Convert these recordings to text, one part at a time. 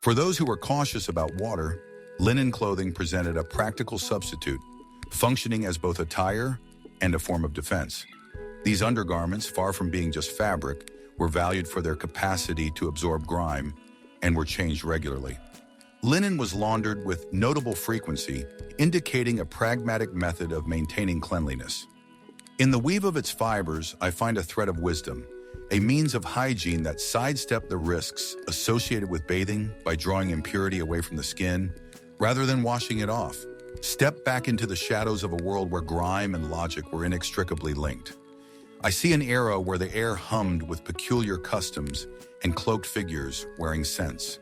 For those who were cautious about water, linen clothing presented a practical substitute, functioning as both attire and a form of defense. These undergarments, far from being just fabric, were valued for their capacity to absorb grime and were changed regularly. Linen was laundered with notable frequency, indicating a pragmatic method of maintaining cleanliness. In the weave of its fibers, I find a thread of wisdom, a means of hygiene that sidestepped the risks associated with bathing by drawing impurity away from the skin, rather than washing it off. Step back into the shadows of a world where grime and logic were inextricably linked. I see an era where the air hummed with peculiar customs and cloaked figures wearing scents.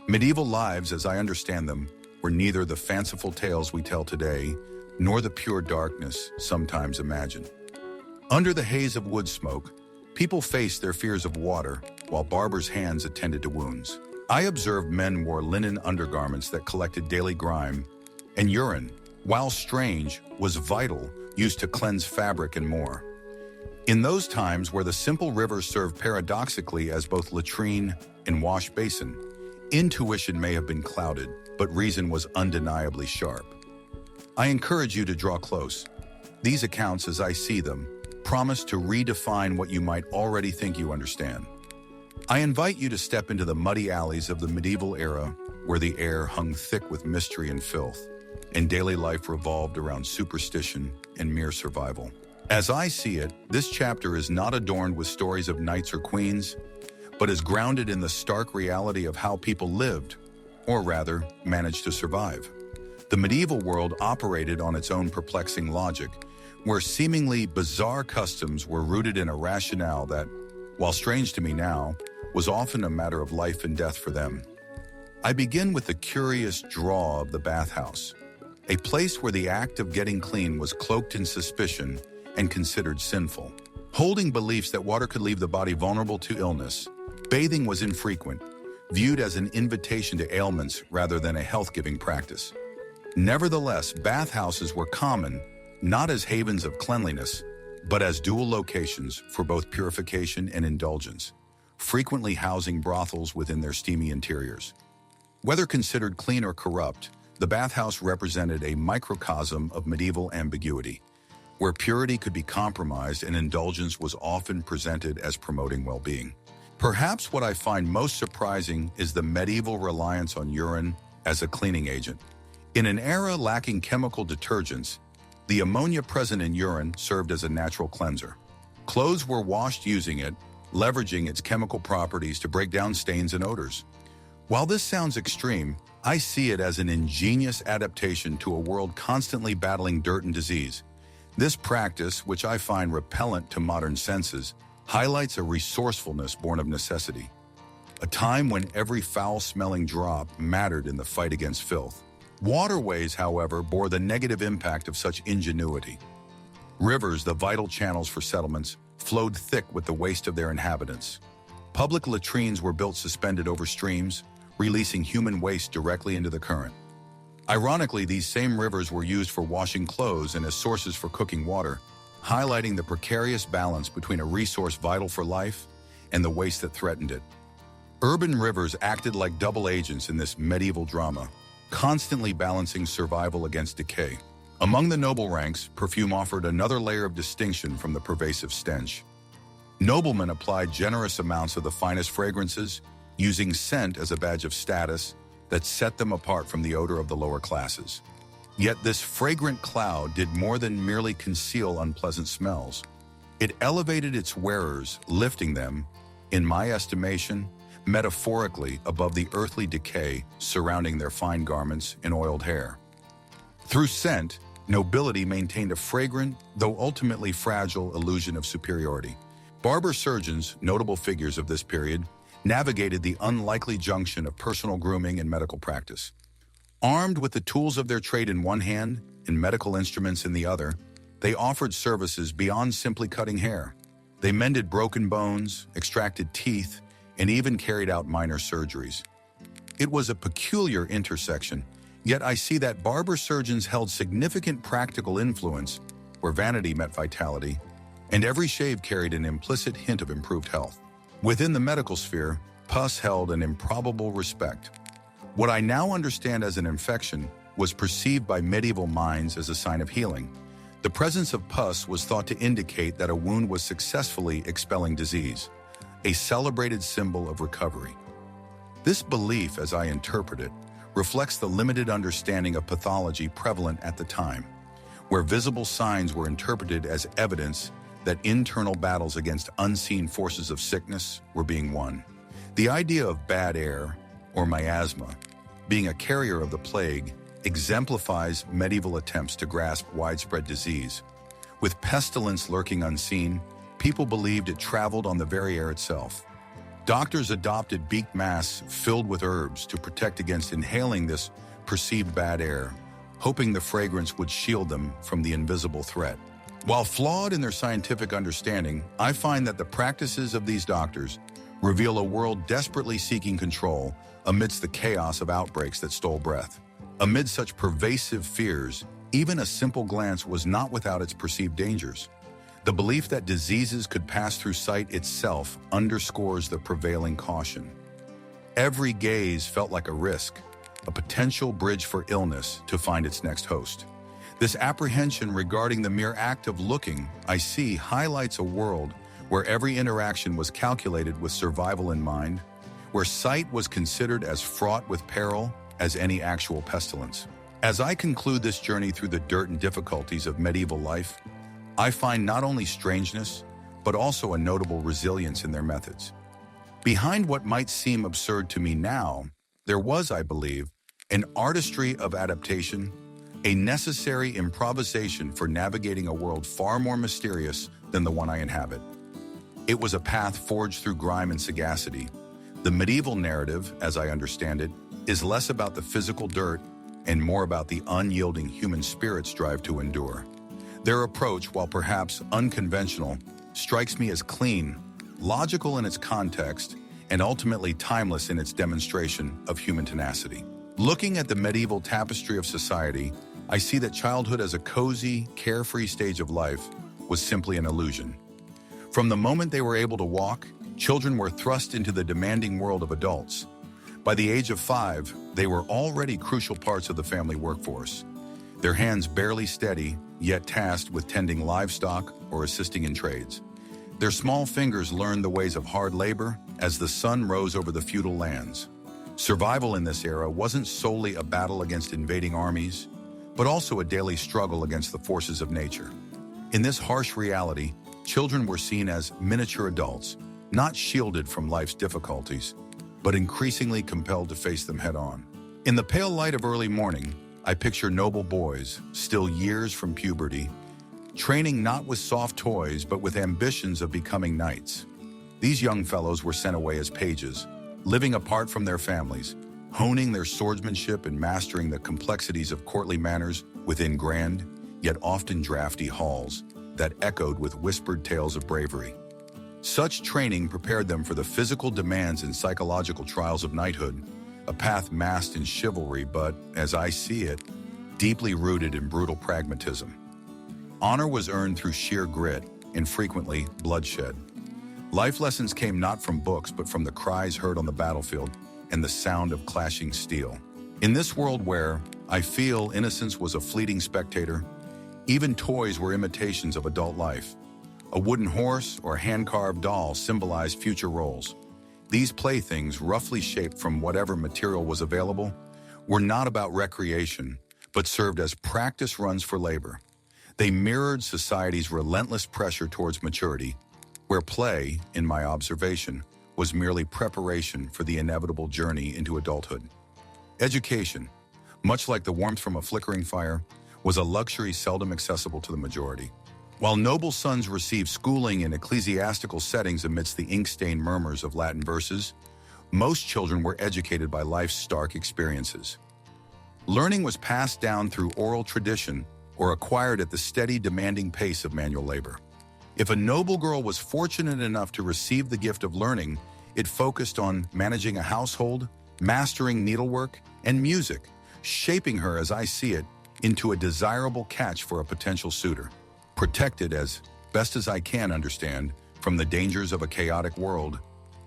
Medieval lives, as I understand them, were neither the fanciful tales we tell today, nor the pure darkness sometimes imagined. Under the haze of wood smoke, people faced their fears of water, while barbers' hands attended to wounds. I observed men wore linen undergarments that collected daily grime, and urine, while strange, was vital, used to cleanse fabric and more. In those times where the simple river served paradoxically as both latrine and wash basin, intuition may have been clouded, but reason was undeniably sharp. I encourage you to draw close. These accounts, as I see them, promise to redefine what you might already think you understand. I invite you to step into the muddy alleys of the medieval era, where the air hung thick with mystery and filth, and daily life revolved around superstition and mere survival. As I see it, this chapter is not adorned with stories of knights or queens, but is grounded in the stark reality of how people lived, or rather, managed to survive. The medieval world operated on its own perplexing logic, where seemingly bizarre customs were rooted in a rationale that, while strange to me now, was often a matter of life and death for them. I begin with the curious draw of the bathhouse, a place where the act of getting clean was cloaked in suspicion and considered sinful. Holding beliefs that water could leave the body vulnerable to illness, bathing was infrequent, viewed as an invitation to ailments rather than a health-giving practice. Nevertheless, bathhouses were common, not as havens of cleanliness, but as dual locations for both purification and indulgence, frequently housing brothels within their steamy interiors. Whether considered clean or corrupt, the bathhouse represented a microcosm of medieval ambiguity, where purity could be compromised and indulgence was often presented as promoting well-being. Perhaps what I find most surprising is the medieval reliance on urine as a cleaning agent. In an era lacking chemical detergents, the ammonia present in urine served as a natural cleanser. Clothes were washed using it, leveraging its chemical properties to break down stains and odors. While this sounds extreme, I see it as an ingenious adaptation to a world constantly battling dirt and disease. This practice, which I find repellent to modern senses, highlights a resourcefulness born of necessity, a time when every foul-smelling drop mattered in the fight against filth. Waterways, however, bore the negative impact of such ingenuity. Rivers, the vital channels for settlements, flowed thick with the waste of their inhabitants. Public latrines were built suspended over streams, releasing human waste directly into the current. Ironically, these same rivers were used for washing clothes and as sources for cooking water, highlighting the precarious balance between a resource vital for life and the waste that threatened it. Urban rivers acted like double agents in this medieval drama, constantly balancing survival against decay. Among the noble ranks, perfume offered another layer of distinction from the pervasive stench. Noblemen applied generous amounts of the finest fragrances, using scent as a badge of status that set them apart from the odor of the lower classes. Yet this fragrant cloud did more than merely conceal unpleasant smells. It elevated its wearers, lifting them, in my estimation, metaphorically above the earthly decay surrounding their fine garments and oiled hair. Through scent, nobility maintained a fragrant, though ultimately fragile, illusion of superiority. Barber-surgeons, notable figures of this period, navigated the unlikely junction of personal grooming and medical practice. Armed with the tools of their trade in one hand and medical instruments in the other, they offered services beyond simply cutting hair. They mended broken bones, extracted teeth, and even carried out minor surgeries. It was a peculiar intersection, yet I see that barber-surgeons held significant practical influence where vanity met vitality, and every shave carried an implicit hint of improved health. Within the medical sphere, pus held an improbable respect. What I now understand as an infection was perceived by medieval minds as a sign of healing. The presence of pus was thought to indicate that a wound was successfully expelling disease, a celebrated symbol of recovery. This belief, as I interpret it, reflects the limited understanding of pathology prevalent at the time, where visible signs were interpreted as evidence that internal battles against unseen forces of sickness were being won. The idea of bad air, or miasma, being a carrier of the plague, exemplifies medieval attempts to grasp widespread disease. With pestilence lurking unseen, people believed it traveled on the very air itself. Doctors adopted beaked masks filled with herbs to protect against inhaling this perceived bad air, hoping the fragrance would shield them from the invisible threat. While flawed in their scientific understanding, I find that the practices of these doctors reveal a world desperately seeking control amidst the chaos of outbreaks that stole breath. Amid such pervasive fears, even a simple glance was not without its perceived dangers. The belief that diseases could pass through sight itself underscores the prevailing caution. Every gaze felt like a risk, a potential bridge for illness to find its next host. This apprehension regarding the mere act of looking, I see, highlights a world where every interaction was calculated with survival in mind, where sight was considered as fraught with peril as any actual pestilence. As I conclude this journey through the dirt and difficulties of medieval life, I find not only strangeness, but also a notable resilience in their methods. Behind what might seem absurd to me now, there was, I believe, an artistry of adaptation, a necessary improvisation for navigating a world far more mysterious than the one I inhabit. It was a path forged through grime and sagacity. The medieval narrative, as I understand it, is less about the physical dirt and more about the unyielding human spirit's drive to endure. Their approach, while perhaps unconventional, strikes me as clean, logical in its context, and ultimately timeless in its demonstration of human tenacity. Looking at the medieval tapestry of society, I see that childhood as a cozy, carefree stage of life was simply an illusion. From the moment they were able to walk, children were thrust into the demanding world of adults. By the age of 5, they were already crucial parts of the family workforce, their hands barely steady, yet tasked with tending livestock or assisting in trades. Their small fingers learned the ways of hard labor as the sun rose over the feudal lands. Survival in this era wasn't solely a battle against invading armies, but also a daily struggle against the forces of nature. In this harsh reality, children were seen as miniature adults, not shielded from life's difficulties, but increasingly compelled to face them head-on. In the pale light of early morning, I picture noble boys, still years from puberty, training not with soft toys but with ambitions of becoming knights. These young fellows were sent away as pages, living apart from their families, honing their swordsmanship and mastering the complexities of courtly manners within grand, yet often drafty halls that echoed with whispered tales of bravery. Such training prepared them for the physical demands and psychological trials of knighthood, a path masked in chivalry but, as I see it, deeply rooted in brutal pragmatism. Honor was earned through sheer grit and frequently bloodshed. Life lessons came not from books but from the cries heard on the battlefield and the sound of clashing steel. In this world where, I feel, innocence was a fleeting spectator, even toys were imitations of adult life. A wooden horse or a hand-carved doll symbolized future roles. These playthings, roughly shaped from whatever material was available, were not about recreation, but served as practice runs for labor. They mirrored society's relentless pressure towards maturity, where play, in my observation, was merely preparation for the inevitable journey into adulthood. Education, much like the warmth from a flickering fire, was a luxury seldom accessible to the majority. While noble sons received schooling in ecclesiastical settings amidst the ink-stained murmurs of Latin verses, most children were educated by life's stark experiences. Learning was passed down through oral tradition or acquired at the steady, demanding pace of manual labor. If a noble girl was fortunate enough to receive the gift of learning, it focused on managing a household, mastering needlework, and music, shaping her, as I see it, into a desirable catch for a potential suitor. Protected, as best as I can understand, from the dangers of a chaotic world,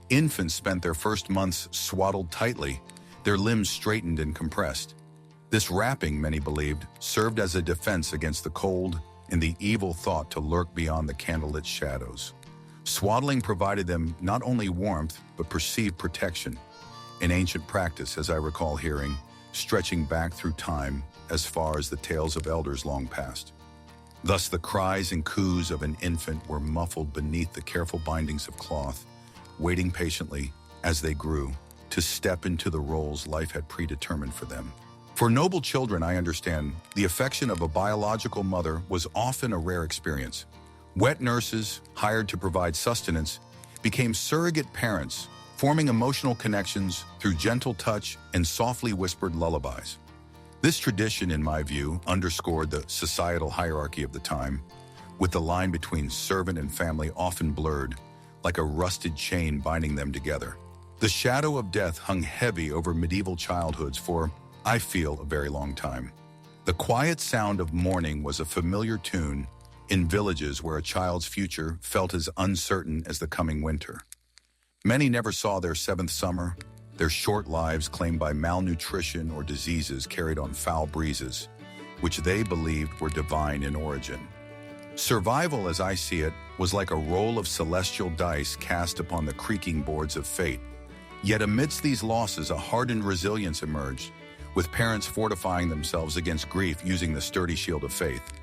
infants spent their first months swaddled tightly, their limbs straightened and compressed. This wrapping, many believed, served as a defense against the cold and the evil thought to lurk beyond the candlelit shadows. Swaddling provided them not only warmth, but perceived protection, an ancient practice, as I recall hearing, stretching back through time as far as the tales of elders long past. Thus the cries and coos of an infant were muffled beneath the careful bindings of cloth, waiting patiently, as they grew, to step into the roles life had predetermined for them. For noble children, I understand, the affection of a biological mother was often a rare experience. Wet nurses, hired to provide sustenance, became surrogate parents, forming emotional connections through gentle touch and softly whispered lullabies. This tradition, in my view, underscored the societal hierarchy of the time, with the line between servant and family often blurred, like a rusted chain binding them together. The shadow of death hung heavy over medieval childhoods for, I feel, a very long time. The quiet sound of mourning was a familiar tune in villages where a child's future felt as uncertain as the coming winter. Many never saw their seventh summer, their short lives claimed by malnutrition or diseases carried on foul breezes, which they believed were divine in origin. Survival, as I see it, was like a roll of celestial dice cast upon the creaking boards of fate. Yet amidst these losses, a hardened resilience emerged, with parents fortifying themselves against grief using the sturdy shield of faith.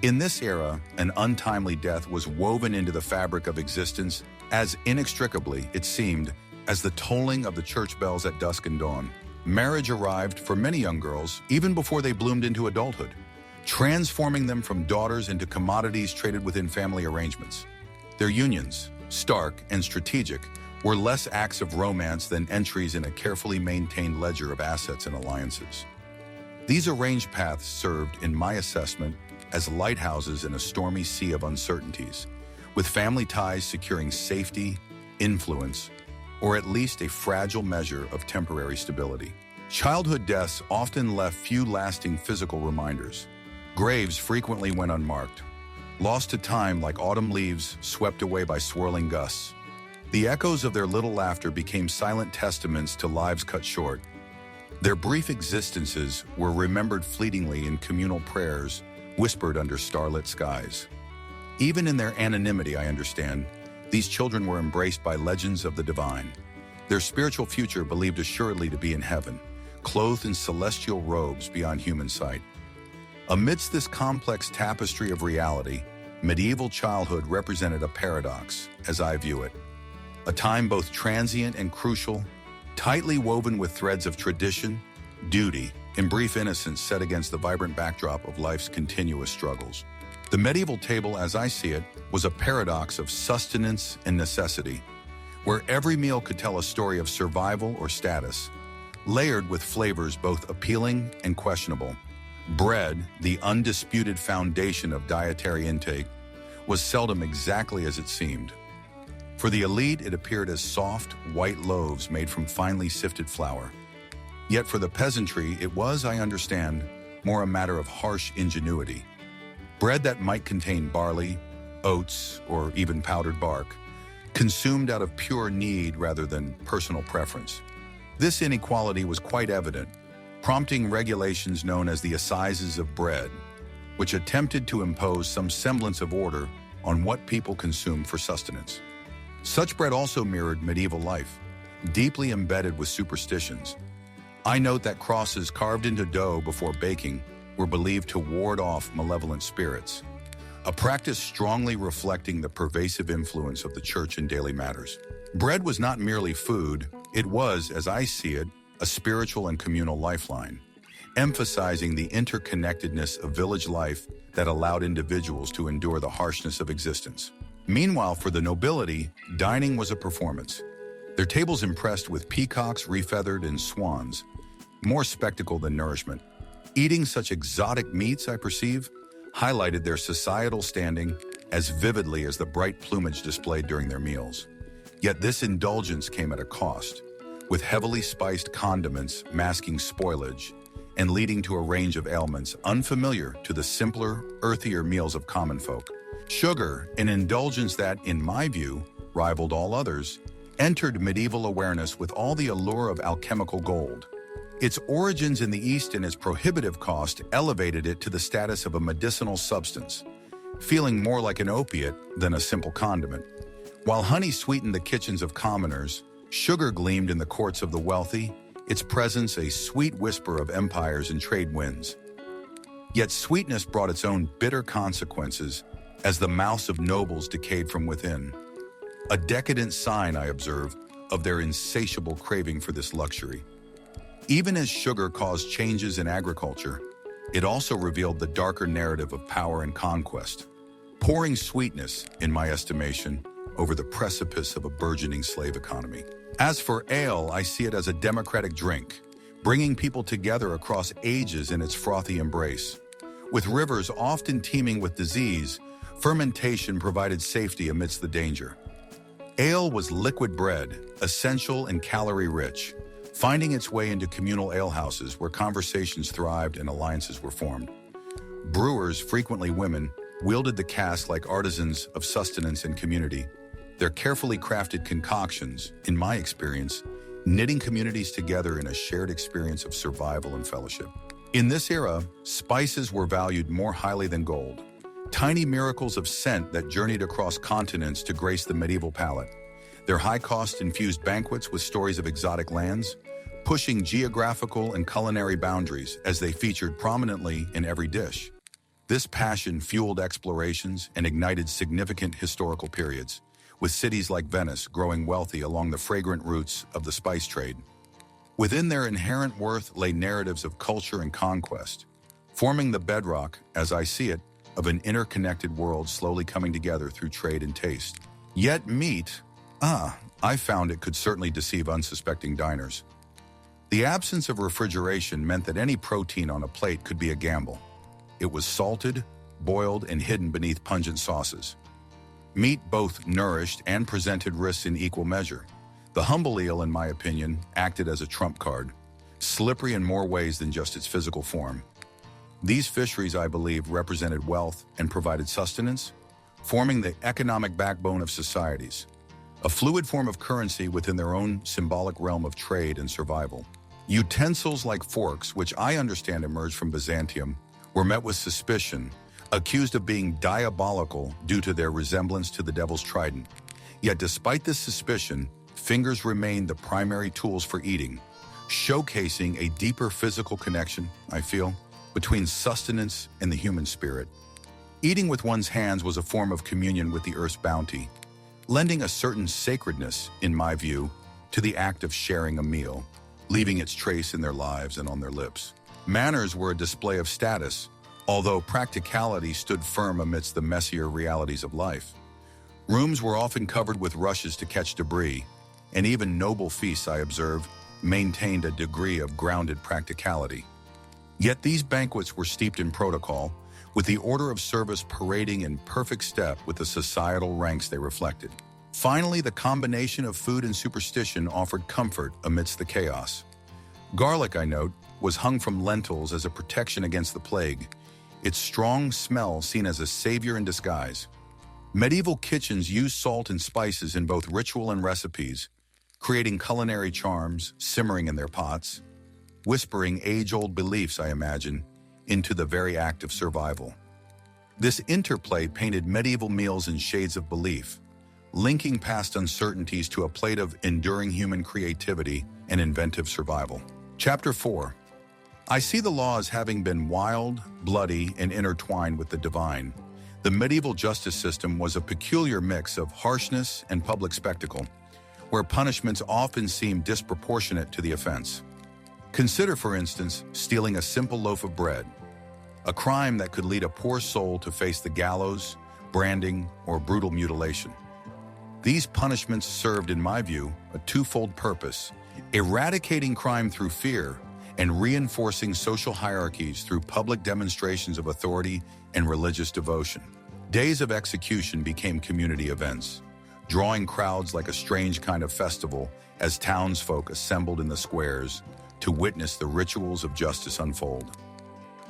In this era, an untimely death was woven into the fabric of existence as inextricably, it seemed, as the tolling of the church bells at dusk and dawn. Marriage arrived for many young girls even before they bloomed into adulthood, transforming them from daughters into commodities traded within family arrangements. Their unions, stark and strategic, were less acts of romance than entries in a carefully maintained ledger of assets and alliances. These arranged paths served, in my assessment, as lighthouses in a stormy sea of uncertainties, with family ties securing safety, influence, or at least a fragile measure of temporary stability. Childhood deaths often left few lasting physical reminders. Graves frequently went unmarked, lost to time like autumn leaves swept away by swirling gusts. The echoes of their little laughter became silent testaments to lives cut short. Their brief existences were remembered fleetingly in communal prayers whispered under starlit skies. Even in their anonymity, I understand, these children were embraced by legends of the divine, their spiritual future believed assuredly to be in heaven, clothed in celestial robes beyond human sight. Amidst this complex tapestry of reality, medieval childhood represented a paradox, as I view it. A time both transient and crucial, tightly woven with threads of tradition, duty, and brief innocence set against the vibrant backdrop of life's continuous struggles. The medieval table, as I see it, was a paradox of sustenance and necessity, where every meal could tell a story of survival or status, layered with flavors both appealing and questionable. Bread, the undisputed foundation of dietary intake, was seldom exactly as it seemed. For the elite, it appeared as soft, white loaves made from finely sifted flour. Yet for the peasantry, it was, I understand, more a matter of harsh ingenuity. Bread that might contain barley, oats, or even powdered bark, consumed out of pure need rather than personal preference. This inequality was quite evident, prompting regulations known as the Assizes of Bread, which attempted to impose some semblance of order on what people consumed for sustenance. Such bread also mirrored medieval life, deeply embedded with superstitions. I note that crosses carved into dough before baking were believed to ward off malevolent spirits, a practice strongly reflecting the pervasive influence of the church in daily matters. Bread was not merely food, it was, as I see it, a spiritual and communal lifeline, emphasizing the interconnectedness of village life that allowed individuals to endure the harshness of existence. Meanwhile, for the nobility, dining was a performance. Their tables impressed with peacocks refeathered and swans, more spectacle than nourishment. Eating such exotic meats, I perceive, highlighted their societal standing as vividly as the bright plumage displayed during their meals. Yet this indulgence came at a cost, with heavily spiced condiments masking spoilage and leading to a range of ailments unfamiliar to the simpler, earthier meals of common folk. Sugar, an indulgence that, in my view, rivaled all others, entered medieval awareness with all the allure of alchemical gold. Its origins in the East and its prohibitive cost elevated it to the status of a medicinal substance, feeling more like an opiate than a simple condiment. While honey sweetened the kitchens of commoners, sugar gleamed in the courts of the wealthy, its presence a sweet whisper of empires and trade winds. Yet sweetness brought its own bitter consequences as the mouths of nobles decayed from within. A decadent sign, I observe, of their insatiable craving for this luxury. Even as sugar caused changes in agriculture, it also revealed the darker narrative of power and conquest, pouring sweetness, in my estimation, over the precipice of a burgeoning slave economy. As for ale, I see it as a democratic drink, bringing people together across ages in its frothy embrace. With rivers often teeming with disease, fermentation provided safety amidst the danger. Ale was liquid bread, essential and calorie-rich, finding its way into communal alehouses where conversations thrived and alliances were formed. Brewers, frequently women, wielded the cask like artisans of sustenance and community. Their carefully crafted concoctions, in my experience, knitting communities together in a shared experience of survival and fellowship. In this era, spices were valued more highly than gold. Tiny miracles of scent that journeyed across continents to grace the medieval palate. Their high cost infused banquets with stories of exotic lands, pushing geographical and culinary boundaries as they featured prominently in every dish. This passion fueled explorations and ignited significant historical periods, with cities like Venice growing wealthy along the fragrant roots of the spice trade. Within their inherent worth lay narratives of culture and conquest, forming the bedrock, as I see it, of an interconnected world slowly coming together through trade and taste. Yet meat, I found it could certainly deceive unsuspecting diners. The absence of refrigeration meant that any protein on a plate could be a gamble. It was salted, boiled, and hidden beneath pungent sauces. Meat both nourished and presented risks in equal measure. The humble eel, in my opinion, acted as a trump card, slippery in more ways than just its physical form. These fisheries, I believe, represented wealth and provided sustenance, forming the economic backbone of societies, a fluid form of currency within their own symbolic realm of trade and survival. Utensils like forks, which I understand emerged from Byzantium, were met with suspicion, accused of being diabolical due to their resemblance to the devil's trident. Yet despite this suspicion, fingers remained the primary tools for eating, showcasing a deeper physical connection, I feel, between sustenance and the human spirit. Eating with one's hands was a form of communion with the earth's bounty, lending a certain sacredness, in my view, to the act of sharing a meal, leaving its trace in their lives and on their lips. Manners were a display of status, although practicality stood firm amidst the messier realities of life. Rooms were often covered with rushes to catch debris, and even noble feasts, I observe, maintained a degree of grounded practicality. Yet these banquets were steeped in protocol, with the order of service parading in perfect step with the societal ranks they reflected. Finally, the combination of food and superstition offered comfort amidst the chaos. Garlic, I note, was hung from lentils as a protection against the plague, its strong smell seen as a savior in disguise. Medieval kitchens used salt and spices in both ritual and recipes, creating culinary charms simmering in their pots, whispering age-old beliefs, I imagine, into the very act of survival. This interplay painted medieval meals in shades of belief, linking past uncertainties to a plate of enduring human creativity and inventive survival. Chapter 4. I see the law as having been wild, bloody, and intertwined with the divine. The medieval justice system was a peculiar mix of harshness and public spectacle, where punishments often seemed disproportionate to the offense. Consider, for instance, stealing a simple loaf of bread, a crime that could lead a poor soul to face the gallows, branding, or brutal mutilation. These punishments served, in my view, a twofold purpose: eradicating crime through fear and reinforcing social hierarchies through public demonstrations of authority and religious devotion. Days of execution became community events, drawing crowds like a strange kind of festival as townsfolk assembled in the squares to witness the rituals of justice unfold.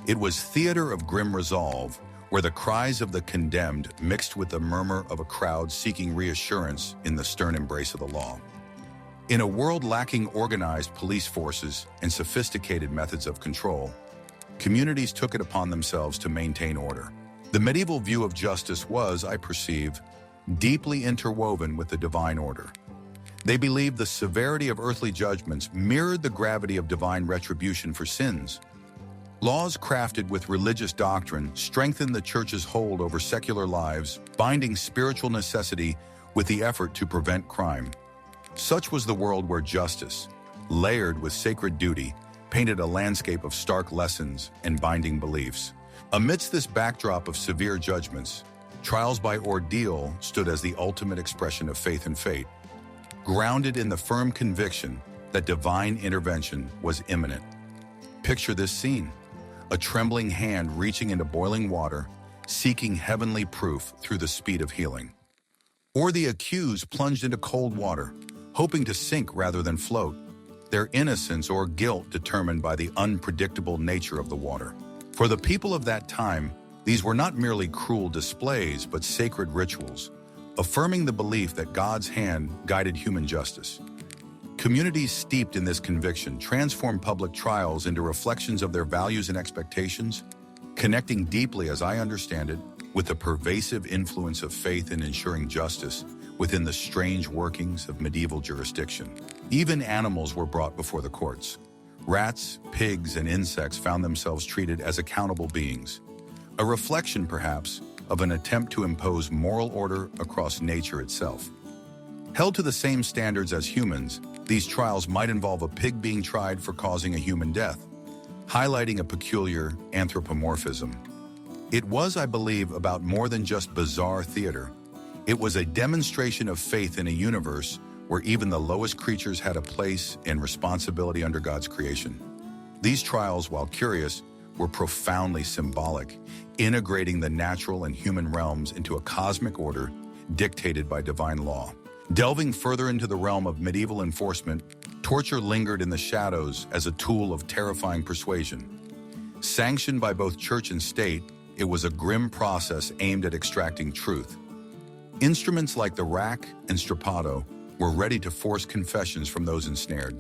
It was theater of grim resolve, where the cries of the condemned mixed with the murmur of a crowd seeking reassurance in the stern embrace of the law. In a world lacking organized police forces and sophisticated methods of control, communities took it upon themselves to maintain order. The medieval view of justice was, I perceive, deeply interwoven with the divine order. They believed the severity of earthly judgments mirrored the gravity of divine retribution for sins. Laws crafted with religious doctrine strengthened the church's hold over secular lives, binding spiritual necessity with the effort to prevent crime. Such was the world where justice, layered with sacred duty, painted a landscape of stark lessons and binding beliefs. Amidst this backdrop of severe judgments, trials by ordeal stood as the ultimate expression of faith and fate, grounded in the firm conviction that divine intervention was imminent. Picture this scene: a trembling hand reaching into boiling water, seeking heavenly proof through the speed of healing. Or the accused plunged into cold water, hoping to sink rather than float, their innocence or guilt determined by the unpredictable nature of the water. For the people of that time, these were not merely cruel displays, but sacred rituals, affirming the belief that God's hand guided human justice. Communities steeped in this conviction transformed public trials into reflections of their values and expectations, connecting deeply, as I understand it, with the pervasive influence of faith in ensuring justice within the strange workings of medieval jurisdiction. Even animals were brought before the courts. Rats, pigs, and insects found themselves treated as accountable beings, a reflection, perhaps, of an attempt to impose moral order across nature itself. Held to the same standards as humans, these trials might involve a pig being tried for causing a human death, highlighting a peculiar anthropomorphism. It was, I believe, about more than just bizarre theater. It was a demonstration of faith in a universe where even the lowest creatures had a place and responsibility under God's creation. These trials, while curious, were profoundly symbolic, integrating the natural and human realms into a cosmic order dictated by divine law. Delving further into the realm of medieval enforcement, torture lingered in the shadows as a tool of terrifying persuasion. Sanctioned by both church and state, it was a grim process aimed at extracting truth. Instruments like the rack and strappado were ready to force confessions from those ensnared.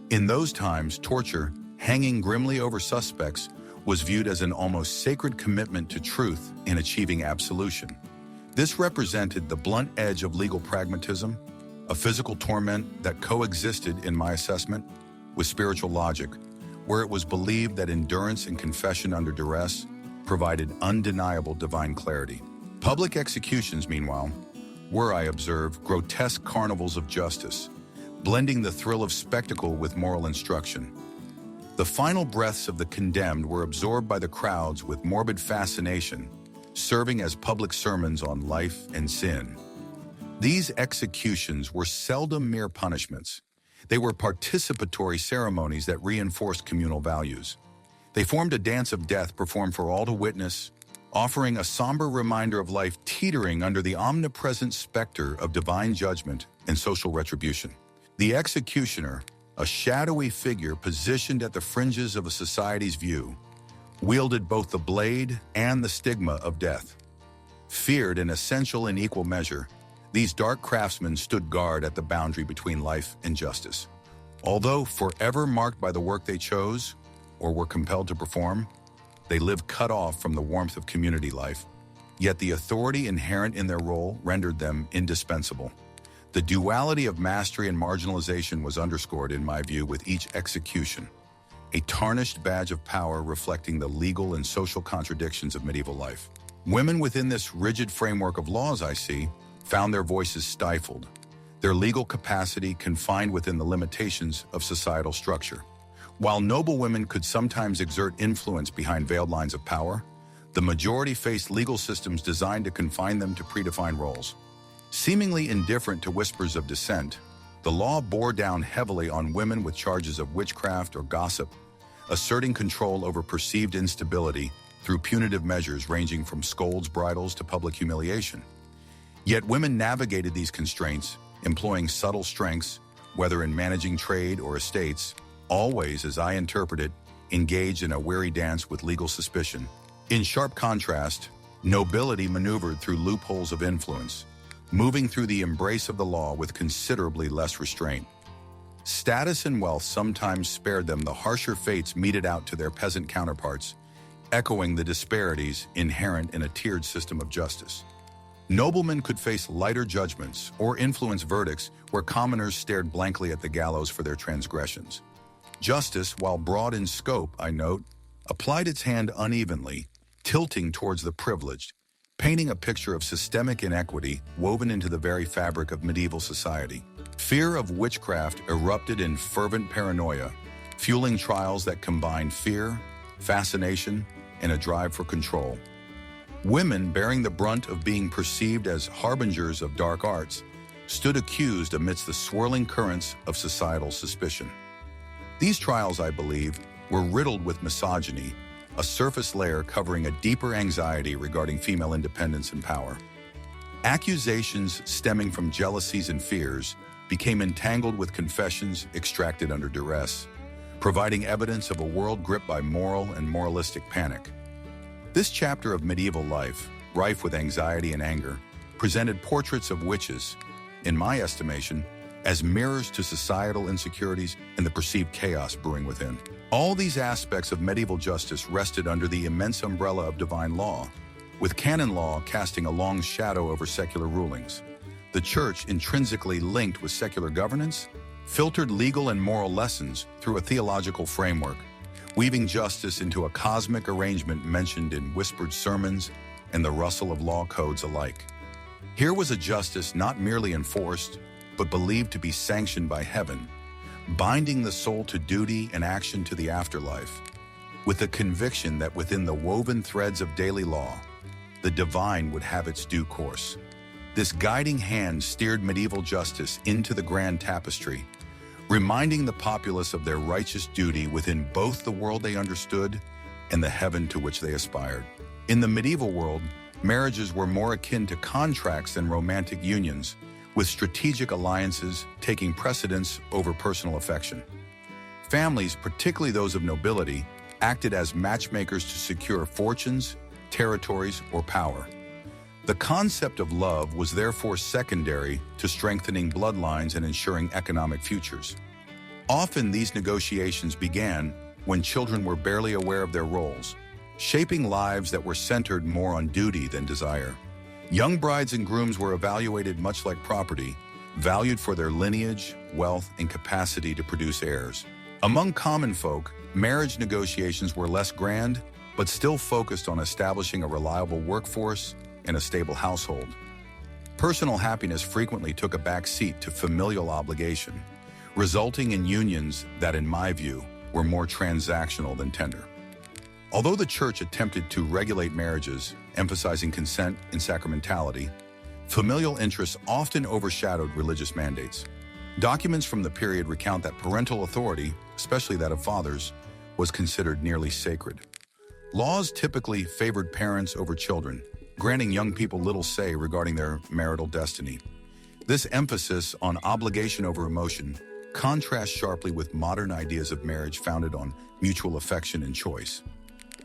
In those times, torture, hanging grimly over suspects, was viewed as an almost sacred commitment to truth in achieving absolution. This represented the blunt edge of legal pragmatism, a physical torment that coexisted, in my assessment, with spiritual logic, where it was believed that endurance and confession under duress provided undeniable divine clarity. Public executions, meanwhile, were, I observe, grotesque carnivals of justice, blending the thrill of spectacle with moral instruction. The final breaths of the condemned were absorbed by the crowds with morbid fascination, serving as public sermons on life and sin. These executions were seldom mere punishments. They were participatory ceremonies that reinforced communal values. They formed a dance of death performed for all to witness, offering a somber reminder of life teetering under the omnipresent specter of divine judgment and social retribution. The executioner, a shadowy figure positioned at the fringes of a society's view, wielded both the blade and the stigma of death. Feared and essential in equal measure, these dark craftsmen stood guard at the boundary between life and justice. Although forever marked by the work they chose or were compelled to perform, they lived cut off from the warmth of community life, yet the authority inherent in their role rendered them indispensable. The duality of mastery and marginalization was underscored, in my view, with each execution, a tarnished badge of power reflecting the legal and social contradictions of medieval life. Women within this rigid framework of laws, I see, found their voices stifled, their legal capacity confined within the limitations of societal structure. While noble women could sometimes exert influence behind veiled lines of power, the majority faced legal systems designed to confine them to predefined roles. Seemingly indifferent to whispers of dissent, the law bore down heavily on women with charges of witchcraft or gossip, asserting control over perceived instability through punitive measures ranging from scolds' bridles to public humiliation. Yet women navigated these constraints, employing subtle strengths, whether in managing trade or estates, always, as I interpret it, engaged in a weary dance with legal suspicion. In sharp contrast, nobility maneuvered through loopholes of influence, moving through the embrace of the law with considerably less restraint. Status and wealth sometimes spared them the harsher fates meted out to their peasant counterparts, echoing the disparities inherent in a tiered system of justice. Noblemen could face lighter judgments or influence verdicts where commoners stared blankly at the gallows for their transgressions. Justice, while broad in scope, I note, applied its hand unevenly, tilting towards the privileged, painting a picture of systemic inequity woven into the very fabric of medieval society. Fear of witchcraft erupted in fervent paranoia, fueling trials that combined fear, fascination, and a drive for control. Women, bearing the brunt of being perceived as harbingers of dark arts, stood accused amidst the swirling currents of societal suspicion. These trials, I believe, were riddled with misogyny, a surface layer covering a deeper anxiety regarding female independence and power. Accusations stemming from jealousies and fears became entangled with confessions extracted under duress, providing evidence of a world gripped by moral and moralistic panic. This chapter of medieval life, rife with anxiety and anger, presented portraits of witches, in my estimation, as mirrors to societal insecurities and the perceived chaos brewing within. All these aspects of medieval justice rested under the immense umbrella of divine law, with canon law casting a long shadow over secular rulings. The Church, intrinsically linked with secular governance, filtered legal and moral lessons through a theological framework, weaving justice into a cosmic arrangement mentioned in whispered sermons and the rustle of law codes alike. Here was a justice not merely enforced, but believed to be sanctioned by heaven, binding the soul to duty and action to the afterlife, with the conviction that within the woven threads of daily law, the divine would have its due course. This guiding hand steered medieval justice into the grand tapestry, reminding the populace of their righteous duty within both the world they understood and the heaven to which they aspired. In the medieval world, marriages were more akin to contracts than romantic unions, with strategic alliances taking precedence over personal affection. Families, particularly those of nobility, acted as matchmakers to secure fortunes, territories, or power. The concept of love was therefore secondary to strengthening bloodlines and ensuring economic futures. Often these negotiations began when children were barely aware of their roles, shaping lives that were centered more on duty than desire. Young brides and grooms were evaluated much like property, valued for their lineage, wealth, and capacity to produce heirs. Among common folk, marriage negotiations were less grand, but still focused on establishing a reliable workforce and a stable household. Personal happiness frequently took a back seat to familial obligation, resulting in unions that, in my view, were more transactional than tender. Although the Church attempted to regulate marriages, emphasizing consent and sacramentality, familial interests often overshadowed religious mandates. Documents from the period recount that parental authority, especially that of fathers, was considered nearly sacred. Laws typically favored parents over children, granting young people little say regarding their marital destiny. This emphasis on obligation over emotion contrasts sharply with modern ideas of marriage founded on mutual affection and choice.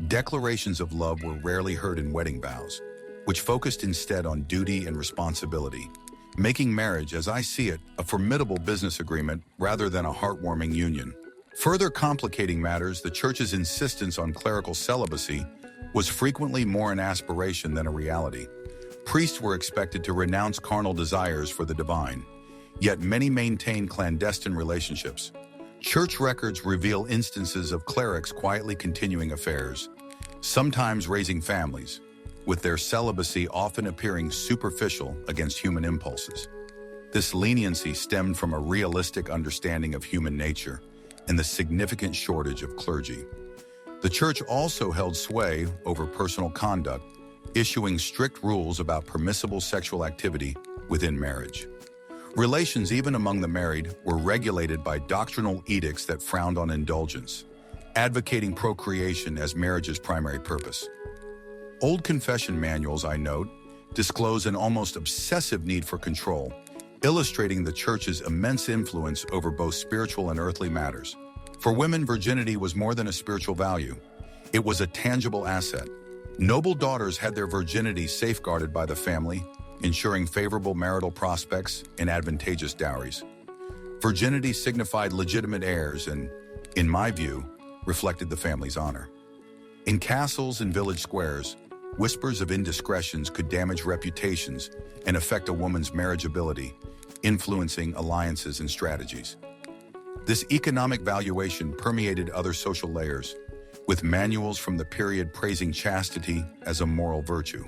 Declarations of love were rarely heard in wedding vows, which focused instead on duty and responsibility, making marriage, as I see it, a formidable business agreement rather than a heartwarming union. Further complicating matters, the Church's insistence on clerical celibacy was frequently more an aspiration than a reality. Priests were expected to renounce carnal desires for the divine, yet many maintained clandestine relationships. Church records reveal instances of clerics quietly continuing affairs, sometimes raising families, with their celibacy often appearing superficial against human impulses. This leniency stemmed from a realistic understanding of human nature and the significant shortage of clergy. The Church also held sway over personal conduct, issuing strict rules about permissible sexual activity within marriage. Relations, even among the married, were regulated by doctrinal edicts that frowned on indulgence, advocating procreation as marriage's primary purpose. Old confession manuals, I note, disclose an almost obsessive need for control, illustrating the Church's immense influence over both spiritual and earthly matters. For women, virginity was more than a spiritual value. It was a tangible asset. Noble daughters had their virginity safeguarded by the family, ensuring favorable marital prospects and advantageous dowries. Virginity signified legitimate heirs and, in my view, reflected the family's honor. In castles and village squares, whispers of indiscretions could damage reputations and affect a woman's marriageability, influencing alliances and strategies. This economic valuation permeated other social layers, with manuals from the period praising chastity as a moral virtue.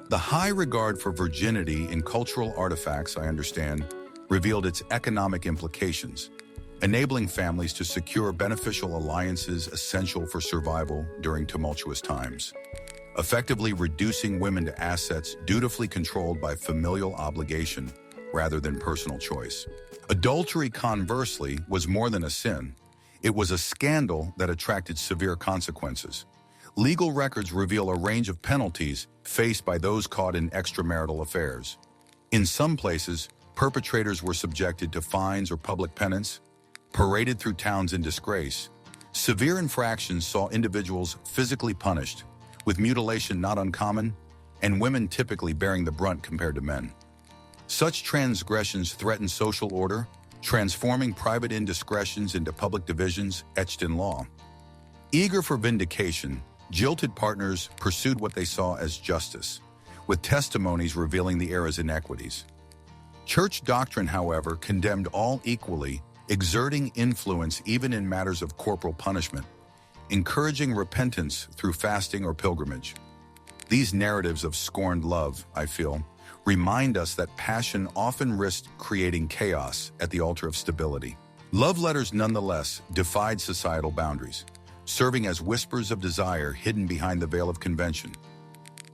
The high regard for virginity in cultural artifacts, I understand, revealed its economic implications, enabling families to secure beneficial alliances essential for survival during tumultuous times, effectively reducing women to assets dutifully controlled by familial obligation rather than personal choice. Adultery, conversely, was more than a sin. It was a scandal that attracted severe consequences. Legal records reveal a range of penalties faced by those caught in extramarital affairs. In some places, perpetrators were subjected to fines or public penance, paraded through towns in disgrace. Severe infractions saw individuals physically punished, with mutilation not uncommon, and women typically bearing the brunt compared to men. Such transgressions threatened social order, transforming private indiscretions into public divisions etched in law. Eager for vindication, jilted partners pursued what they saw as justice, with testimonies revealing the era's inequities. Church doctrine, however, condemned all equally, exerting influence even in matters of corporal punishment, encouraging repentance through fasting or pilgrimage. These narratives of scorned love, I feel, remind us that passion often risked creating chaos at the altar of stability. Love letters nonetheless defied societal boundaries, serving as whispers of desire hidden behind the veil of convention.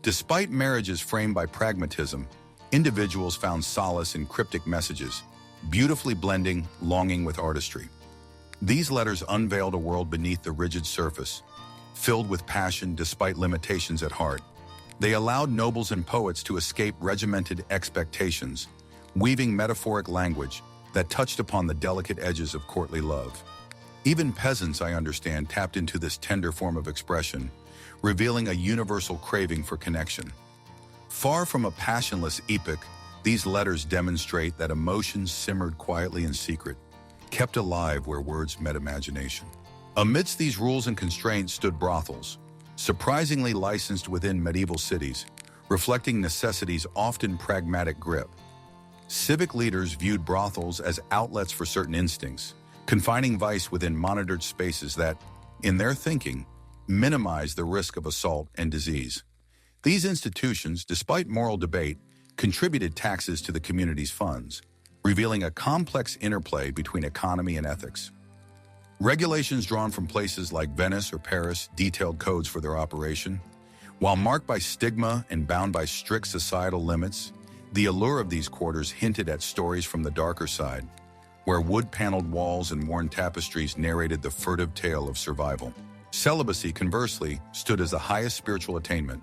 Despite marriages framed by pragmatism, individuals found solace in cryptic messages, beautifully blending longing with artistry. These letters unveiled a world beneath the rigid surface, filled with passion despite limitations at heart. They allowed nobles and poets to escape regimented expectations, weaving metaphoric language that touched upon the delicate edges of courtly love. Even peasants, I understand, tapped into this tender form of expression, revealing a universal craving for connection. Far from a passionless epic, these letters demonstrate that emotions simmered quietly in secret, kept alive where words met imagination. Amidst these rules and constraints stood brothels, surprisingly licensed within medieval cities, reflecting necessity's often pragmatic grip. Civic leaders viewed brothels as outlets for certain instincts, confining vice within monitored spaces that, in their thinking, minimize the risk of assault and disease. These institutions, despite moral debate, contributed taxes to the community's funds, revealing a complex interplay between economy and ethics. Regulations drawn from places like Venice or Paris detailed codes for their operation. While marked by stigma and bound by strict societal limits, the allure of these quarters hinted at stories from the darker side, where wood-paneled walls and worn tapestries narrated the furtive tale of survival. Celibacy, conversely, stood as the highest spiritual attainment.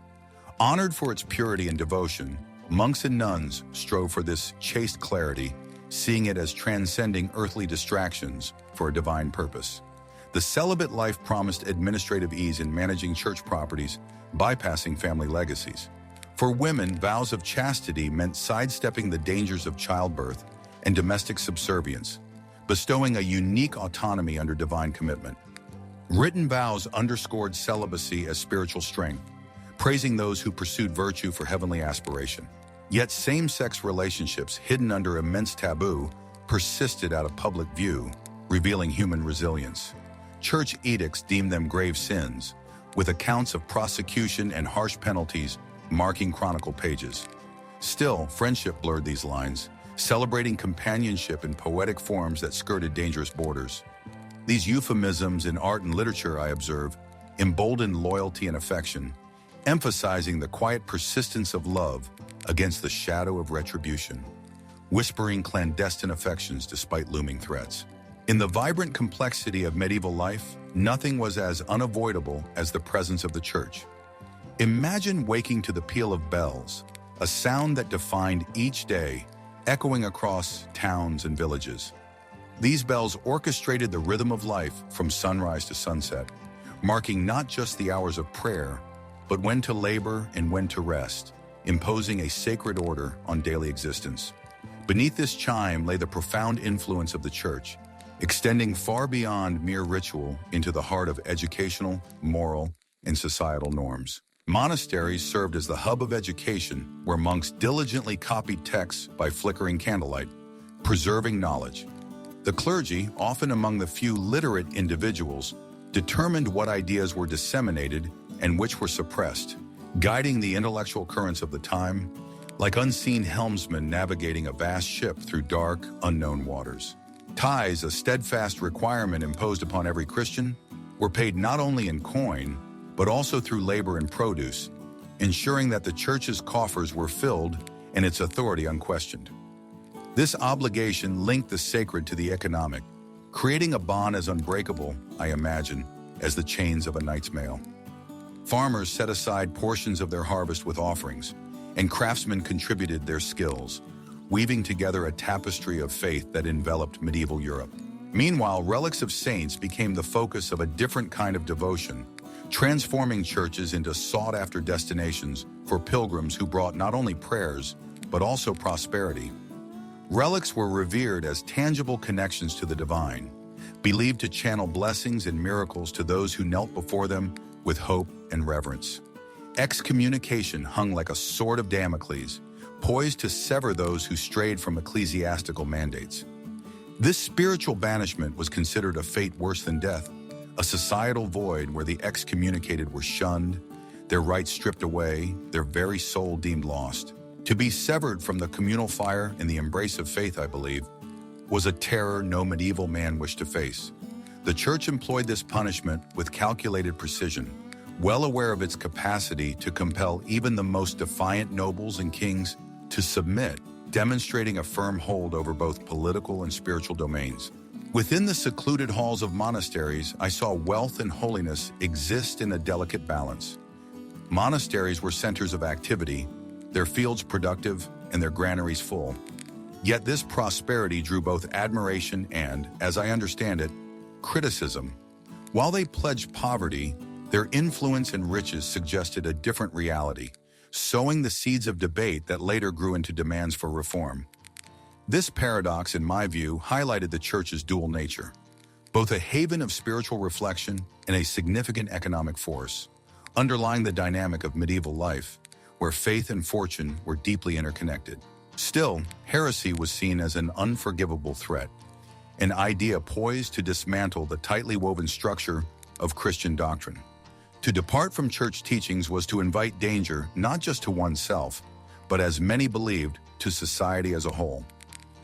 Honored for its purity and devotion, monks and nuns strove for this chaste clarity, seeing it as transcending earthly distractions for a divine purpose. The celibate life promised administrative ease in managing church properties, bypassing family legacies. For women, vows of chastity meant sidestepping the dangers of childbirth and domestic subservience, bestowing a unique autonomy under divine commitment. Written vows underscored celibacy as spiritual strength, praising those who pursued virtue for heavenly aspiration. Yet same-sex relationships, hidden under immense taboo, persisted out of public view, revealing human resilience. Church edicts deemed them grave sins, with accounts of prosecution and harsh penalties marking chronicle pages. Still, friendship blurred these lines, celebrating companionship in poetic forms that skirted dangerous borders. These euphemisms in art and literature, I observe, emboldened loyalty and affection, emphasizing the quiet persistence of love against the shadow of retribution, whispering clandestine affections despite looming threats. In the vibrant complexity of medieval life, nothing was as unavoidable as the presence of the church. Imagine waking to the peal of bells, a sound that defined each day, echoing across towns and villages. These bells orchestrated the rhythm of life from sunrise to sunset, marking not just the hours of prayer, but when to labor and when to rest, imposing a sacred order on daily existence. Beneath this chime lay the profound influence of the church, extending far beyond mere ritual into the heart of educational, moral, and societal norms. Monasteries served as the hub of education, where monks diligently copied texts by flickering candlelight, preserving knowledge. The clergy, often among the few literate individuals, determined what ideas were disseminated and which were suppressed, guiding the intellectual currents of the time, like unseen helmsmen navigating a vast ship through dark, unknown waters. Tithes, a steadfast requirement imposed upon every Christian, were paid not only in coin, but also through labor and produce, ensuring that the church's coffers were filled and its authority unquestioned. This obligation linked the sacred to the economic, creating a bond as unbreakable, I imagine, as the chains of a knight's mail. Farmers set aside portions of their harvest with offerings, and craftsmen contributed their skills, weaving together a tapestry of faith that enveloped medieval Europe. Meanwhile, relics of saints became the focus of a different kind of devotion, transforming churches into sought-after destinations for pilgrims who brought not only prayers, but also prosperity. Relics were revered as tangible connections to the divine, believed to channel blessings and miracles to those who knelt before them with hope and reverence. Excommunication hung like a sword of Damocles, poised to sever those who strayed from ecclesiastical mandates. This spiritual banishment was considered a fate worse than death, a societal void where the excommunicated were shunned, their rights stripped away, their very soul deemed lost. To be severed from the communal fire in the embrace of faith, I believe, was a terror no medieval man wished to face. The church employed this punishment with calculated precision, well aware of its capacity to compel even the most defiant nobles and kings to submit, demonstrating a firm hold over both political and spiritual domains. Within the secluded halls of monasteries, I saw wealth and holiness exist in a delicate balance. Monasteries were centers of activity, their fields productive and their granaries full. Yet this prosperity drew both admiration and, as I understand it, criticism. While they pledged poverty, their influence and riches suggested a different reality, sowing the seeds of debate that later grew into demands for reform. This paradox, in my view, highlighted the church's dual nature, both a haven of spiritual reflection and a significant economic force, underlying the dynamic of medieval life, where faith and fortune were deeply interconnected. Still, heresy was seen as an unforgivable threat, an idea poised to dismantle the tightly woven structure of Christian doctrine. To depart from church teachings was to invite danger not just to oneself, but as many believed, to society as a whole.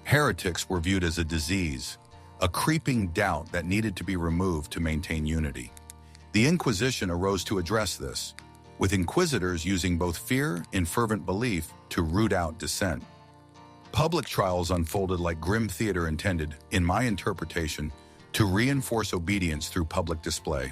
Heretics were viewed as a disease, a creeping doubt that needed to be removed to maintain unity. The Inquisition arose to address this, with inquisitors using both fear and fervent belief to root out dissent. Public trials unfolded like grim theater intended, in my interpretation, to reinforce obedience through public display.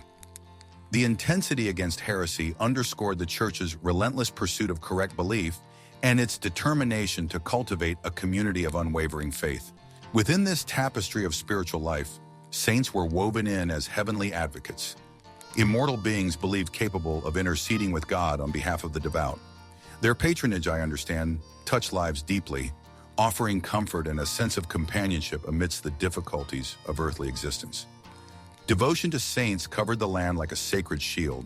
The intensity against heresy underscored the Church's relentless pursuit of correct belief and its determination to cultivate a community of unwavering faith. Within this tapestry of spiritual life, saints were woven in as heavenly advocates, immortal beings believed capable of interceding with God on behalf of the devout. Their patronage, I understand, touched lives deeply, offering comfort and a sense of companionship amidst the difficulties of earthly existence. Devotion to saints covered the land like a sacred shield,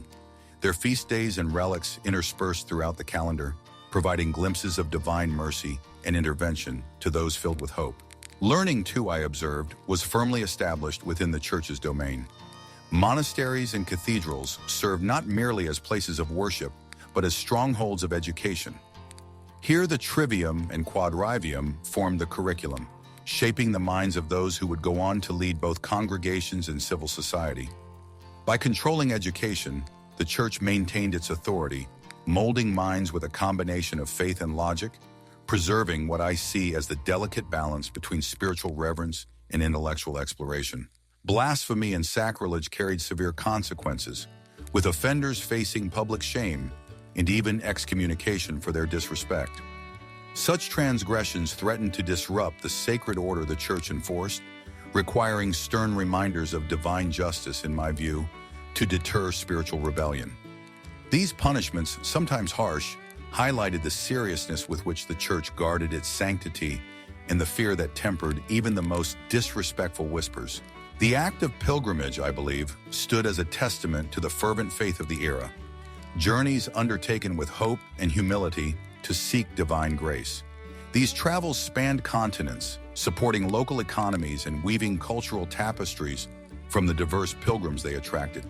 their feast days and relics interspersed throughout the calendar, providing glimpses of divine mercy and intervention to those filled with hope. Learning, too, I observed, was firmly established within the Church's domain. Monasteries and cathedrals served not merely as places of worship, but as strongholds of education. Here the trivium and quadrivium formed the curriculum, shaping the minds of those who would go on to lead both congregations and civil society. By controlling education, the Church maintained its authority, molding minds with a combination of faith and logic, preserving what I see as the delicate balance between spiritual reverence and intellectual exploration. Blasphemy and sacrilege carried severe consequences, with offenders facing public shame and even excommunication for their disrespect. Such transgressions threatened to disrupt the sacred order the Church enforced, requiring stern reminders of divine justice, in my view, to deter spiritual rebellion. These punishments, sometimes harsh, highlighted the seriousness with which the Church guarded its sanctity and the fear that tempered even the most disrespectful whispers. The act of pilgrimage, I believe, stood as a testament to the fervent faith of the era. Journeys undertaken with hope and humility to seek divine grace. These travels spanned continents, supporting local economies and weaving cultural tapestries from the diverse pilgrims they attracted.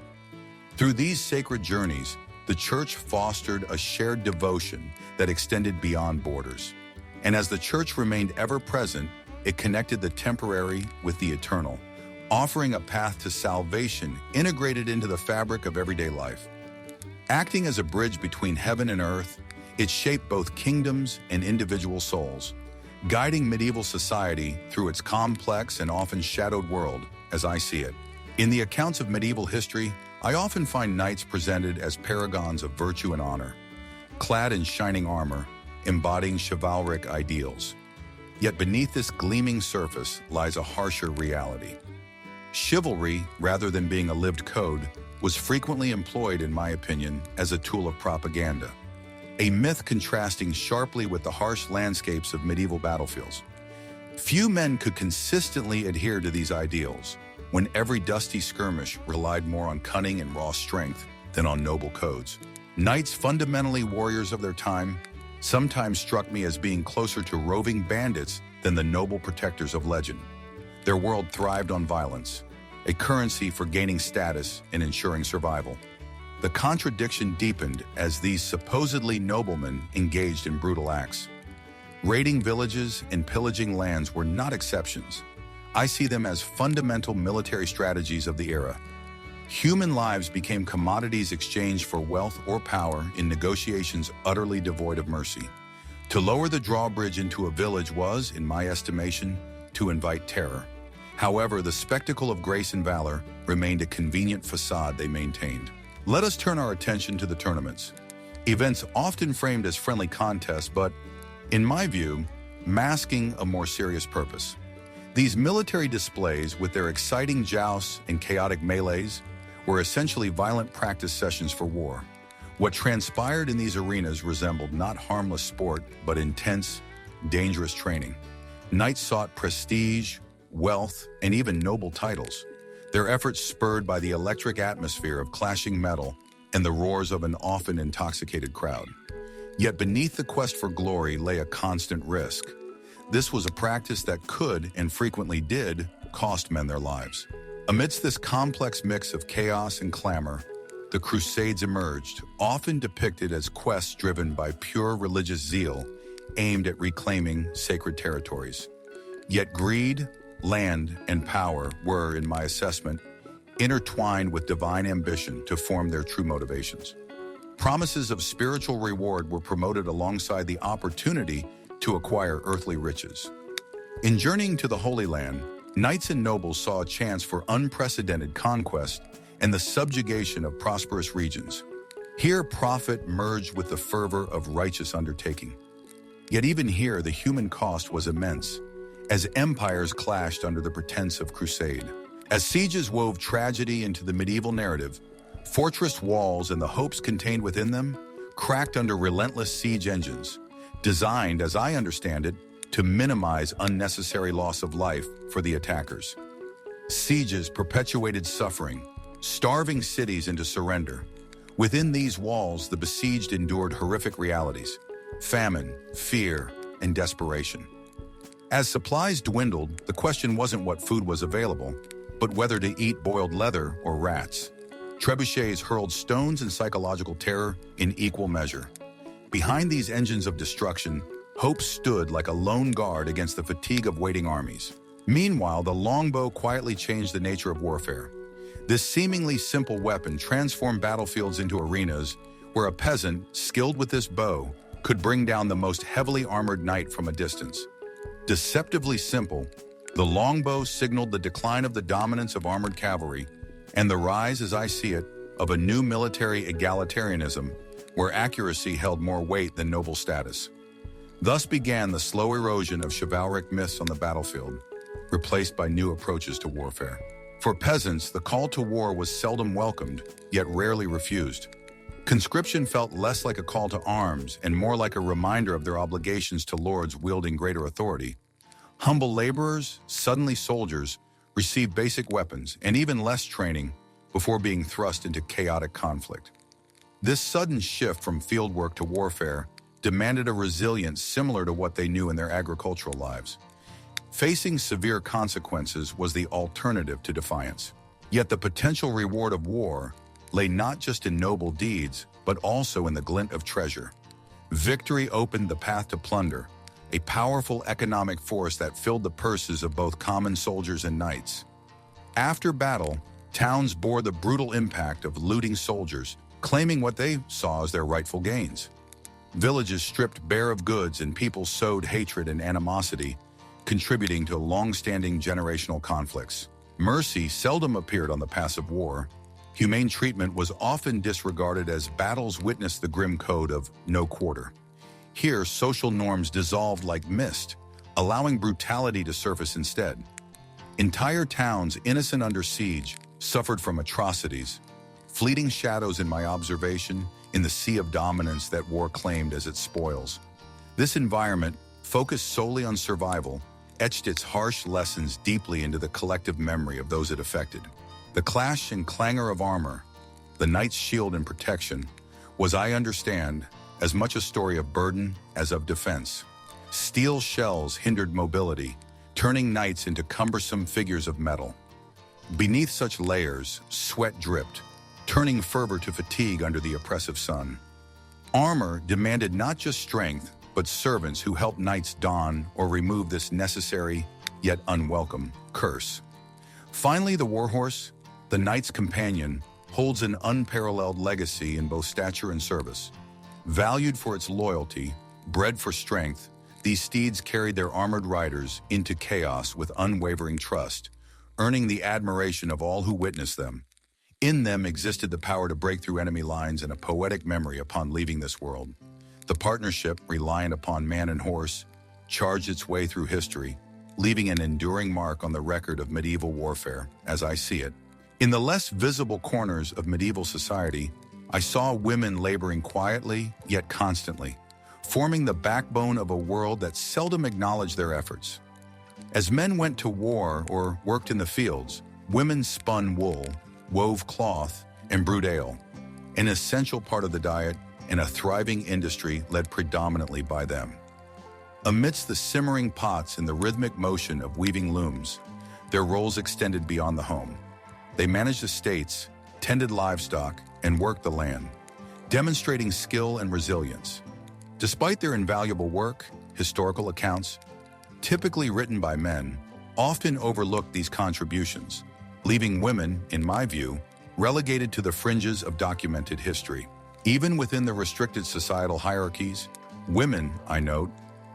Through these sacred journeys, the Church fostered a shared devotion that extended beyond borders. And as the Church remained ever present, it connected the temporary with the eternal, offering a path to salvation integrated into the fabric of everyday life. Acting as a bridge between heaven and earth, it shaped both kingdoms and individual souls, guiding medieval society through its complex and often shadowed world, as I see it. In the accounts of medieval history, I often find knights presented as paragons of virtue and honor, clad in shining armor, embodying chivalric ideals. Yet beneath this gleaming surface lies a harsher reality. Chivalry, rather than being a lived code, was frequently employed, in my opinion, as a tool of propaganda. A myth contrasting sharply with the harsh landscapes of medieval battlefields. Few men could consistently adhere to these ideals, when every dusty skirmish relied more on cunning and raw strength than on noble codes. Knights, fundamentally warriors of their time, sometimes struck me as being closer to roving bandits than the noble protectors of legend. Their world thrived on violence, a currency for gaining status and ensuring survival. The contradiction deepened as these supposedly noblemen engaged in brutal acts. Raiding villages and pillaging lands were not exceptions. I see them as fundamental military strategies of the era. Human lives became commodities exchanged for wealth or power in negotiations utterly devoid of mercy. To lower the drawbridge into a village was, in my estimation, to invite terror. However, the spectacle of grace and valor remained a convenient facade they maintained. Let us turn our attention to the tournaments. Events often framed as friendly contests, but, in my view, masking a more serious purpose. These military displays, with their exciting jousts and chaotic melees, were essentially violent practice sessions for war. What transpired in these arenas resembled not harmless sport, but intense, dangerous training. Knights sought prestige, wealth, and even noble titles, their efforts spurred by the electric atmosphere of clashing metal and the roars of an often intoxicated crowd. Yet beneath the quest for glory lay a constant risk. This was a practice that could, and frequently did, cost men their lives. Amidst this complex mix of chaos and clamor, the Crusades emerged, often depicted as quests driven by pure religious zeal aimed at reclaiming sacred territories. Yet greed, land, and power were, in my assessment, intertwined with divine ambition to form their true motivations. Promises of spiritual reward were promoted alongside the opportunity to acquire earthly riches. In journeying to the Holy Land, knights and nobles saw a chance for unprecedented conquest and the subjugation of prosperous regions. Here, profit merged with the fervor of righteous undertaking. Yet even here, the human cost was immense, as empires clashed under the pretense of crusade. As sieges wove tragedy into the medieval narrative, fortress walls and the hopes contained within them cracked under relentless siege engines, designed, as I understand it, to minimize unnecessary loss of life for the attackers. Sieges perpetuated suffering, starving cities into surrender. Within these walls, the besieged endured horrific realities: famine, fear, and desperation. As supplies dwindled, the question wasn't what food was available, but whether to eat boiled leather or rats. Trebuchets hurled stones and psychological terror in equal measure. Behind these engines of destruction, hope stood like a lone guard against the fatigue of waiting armies. Meanwhile, the longbow quietly changed the nature of warfare. This seemingly simple weapon transformed battlefields into arenas where a peasant, skilled with this bow, could bring down the most heavily armored knight from a distance. Deceptively simple, the longbow signaled the decline of the dominance of armored cavalry and the rise, as I see it, of a new military egalitarianism where accuracy held more weight than noble status. Thus began the slow erosion of chivalric myths on the battlefield, replaced by new approaches to warfare. For peasants, the call to war was seldom welcomed, yet rarely refused. Conscription felt less like a call to arms and more like a reminder of their obligations to lords wielding greater authority. Humble laborers, suddenly soldiers, received basic weapons and even less training before being thrust into chaotic conflict. This sudden shift from fieldwork to warfare demanded a resilience similar to what they knew in their agricultural lives. Facing severe consequences was the alternative to defiance. Yet the potential reward of war lay not just in noble deeds, but also in the glint of treasure. Victory opened the path to plunder, a powerful economic force that filled the purses of both common soldiers and knights. After battle, towns bore the brutal impact of looting soldiers, claiming what they saw as their rightful gains. Villages stripped bare of goods and people sowed hatred and animosity, contributing to long-standing generational conflicts. Mercy seldom appeared on the passive war. Humane treatment was often disregarded as battles witnessed the grim code of no quarter. Here, social norms dissolved like mist, allowing brutality to surface instead. Entire towns, innocent under siege, suffered from atrocities, fleeting shadows in my observation in the sea of dominance that war claimed as its spoils. This environment, focused solely on survival, etched its harsh lessons deeply into the collective memory of those it affected. The clash and clangor of armor, the knight's shield and protection, was, I understand, as much a story of burden as of defense. Steel shells hindered mobility, turning knights into cumbersome figures of metal. Beneath such layers, sweat dripped, turning fervor to fatigue under the oppressive sun. Armor demanded not just strength, but servants who helped knights don or remove this necessary, yet unwelcome, curse. Finally, the warhorse, the knight's companion, holds an unparalleled legacy in both stature and service. Valued for its loyalty, bred for strength, these steeds carried their armored riders into chaos with unwavering trust, earning the admiration of all who witnessed them. In them existed the power to break through enemy lines and a poetic memory upon leaving this world. The partnership, reliant upon man and horse, charged its way through history, leaving an enduring mark on the record of medieval warfare, as I see it. In the less visible corners of medieval society, I saw women laboring quietly, yet constantly, forming the backbone of a world that seldom acknowledged their efforts. As men went to war or worked in the fields, women spun wool, wove cloth, and brewed ale, an essential part of the diet and a thriving industry led predominantly by them. Amidst the simmering pots and the rhythmic motion of weaving looms, their roles extended beyond the home. They managed estates, tended livestock, and worked the land, demonstrating skill and resilience. Despite their invaluable work, historical accounts, typically written by men, often overlooked these contributions, leaving women, in my view, relegated to the fringes of documented history. Even within the restricted societal hierarchies, women, I note,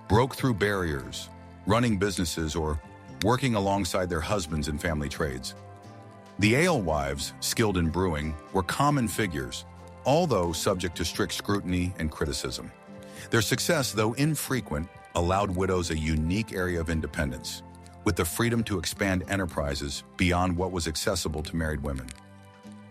broke through barriers, running businesses or working alongside their husbands in family trades. The alewives, skilled in brewing, were common figures, although subject to strict scrutiny and criticism. Their success, though infrequent, allowed widows a unique area of independence, with the freedom to expand enterprises beyond what was accessible to married women.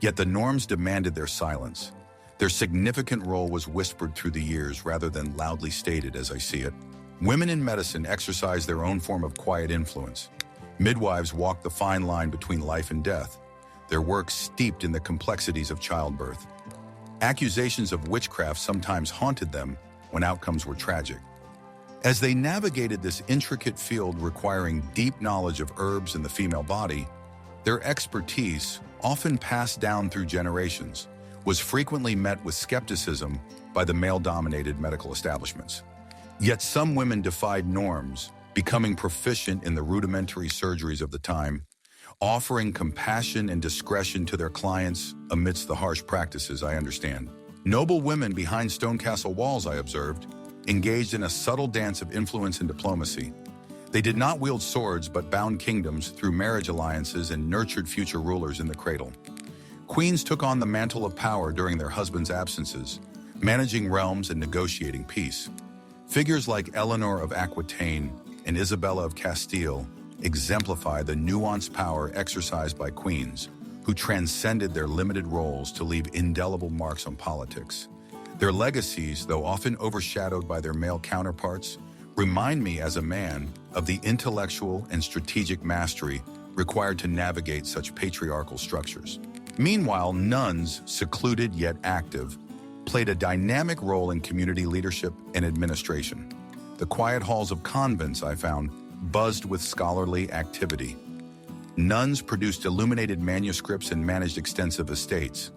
Yet the norms demanded their silence. Their significant role was whispered through the years rather than loudly stated, as I see it. Women in medicine exercised their own form of quiet influence. Midwives walked the fine line between life and death, their work steeped in the complexities of childbirth. Accusations of witchcraft sometimes haunted them when outcomes were tragic. As they navigated this intricate field requiring deep knowledge of herbs and the female body, their expertise, often passed down through generations, was frequently met with skepticism by the male-dominated medical establishments. Yet some women defied norms, becoming proficient in the rudimentary surgeries of the time, offering compassion and discretion to their clients amidst the harsh practices, I understand. Noble women behind stone castle walls, I observed, engaged in a subtle dance of influence and diplomacy. They did not wield swords but bound kingdoms through marriage alliances and nurtured future rulers in the cradle. Queens took on the mantle of power during their husbands' absences, managing realms and negotiating peace. Figures like Eleanor of Aquitaine and Isabella of Castile exemplify the nuanced power exercised by queens, who transcended their limited roles to leave indelible marks on politics. Their legacies, though often overshadowed by their male counterparts, remind me as a man of the intellectual and strategic mastery required to navigate such patriarchal structures. Meanwhile, nuns, secluded yet active, played a dynamic role in community leadership and administration. The quiet halls of convents, I found, buzzed with scholarly activity. Nuns produced illuminated manuscripts and managed extensive estates.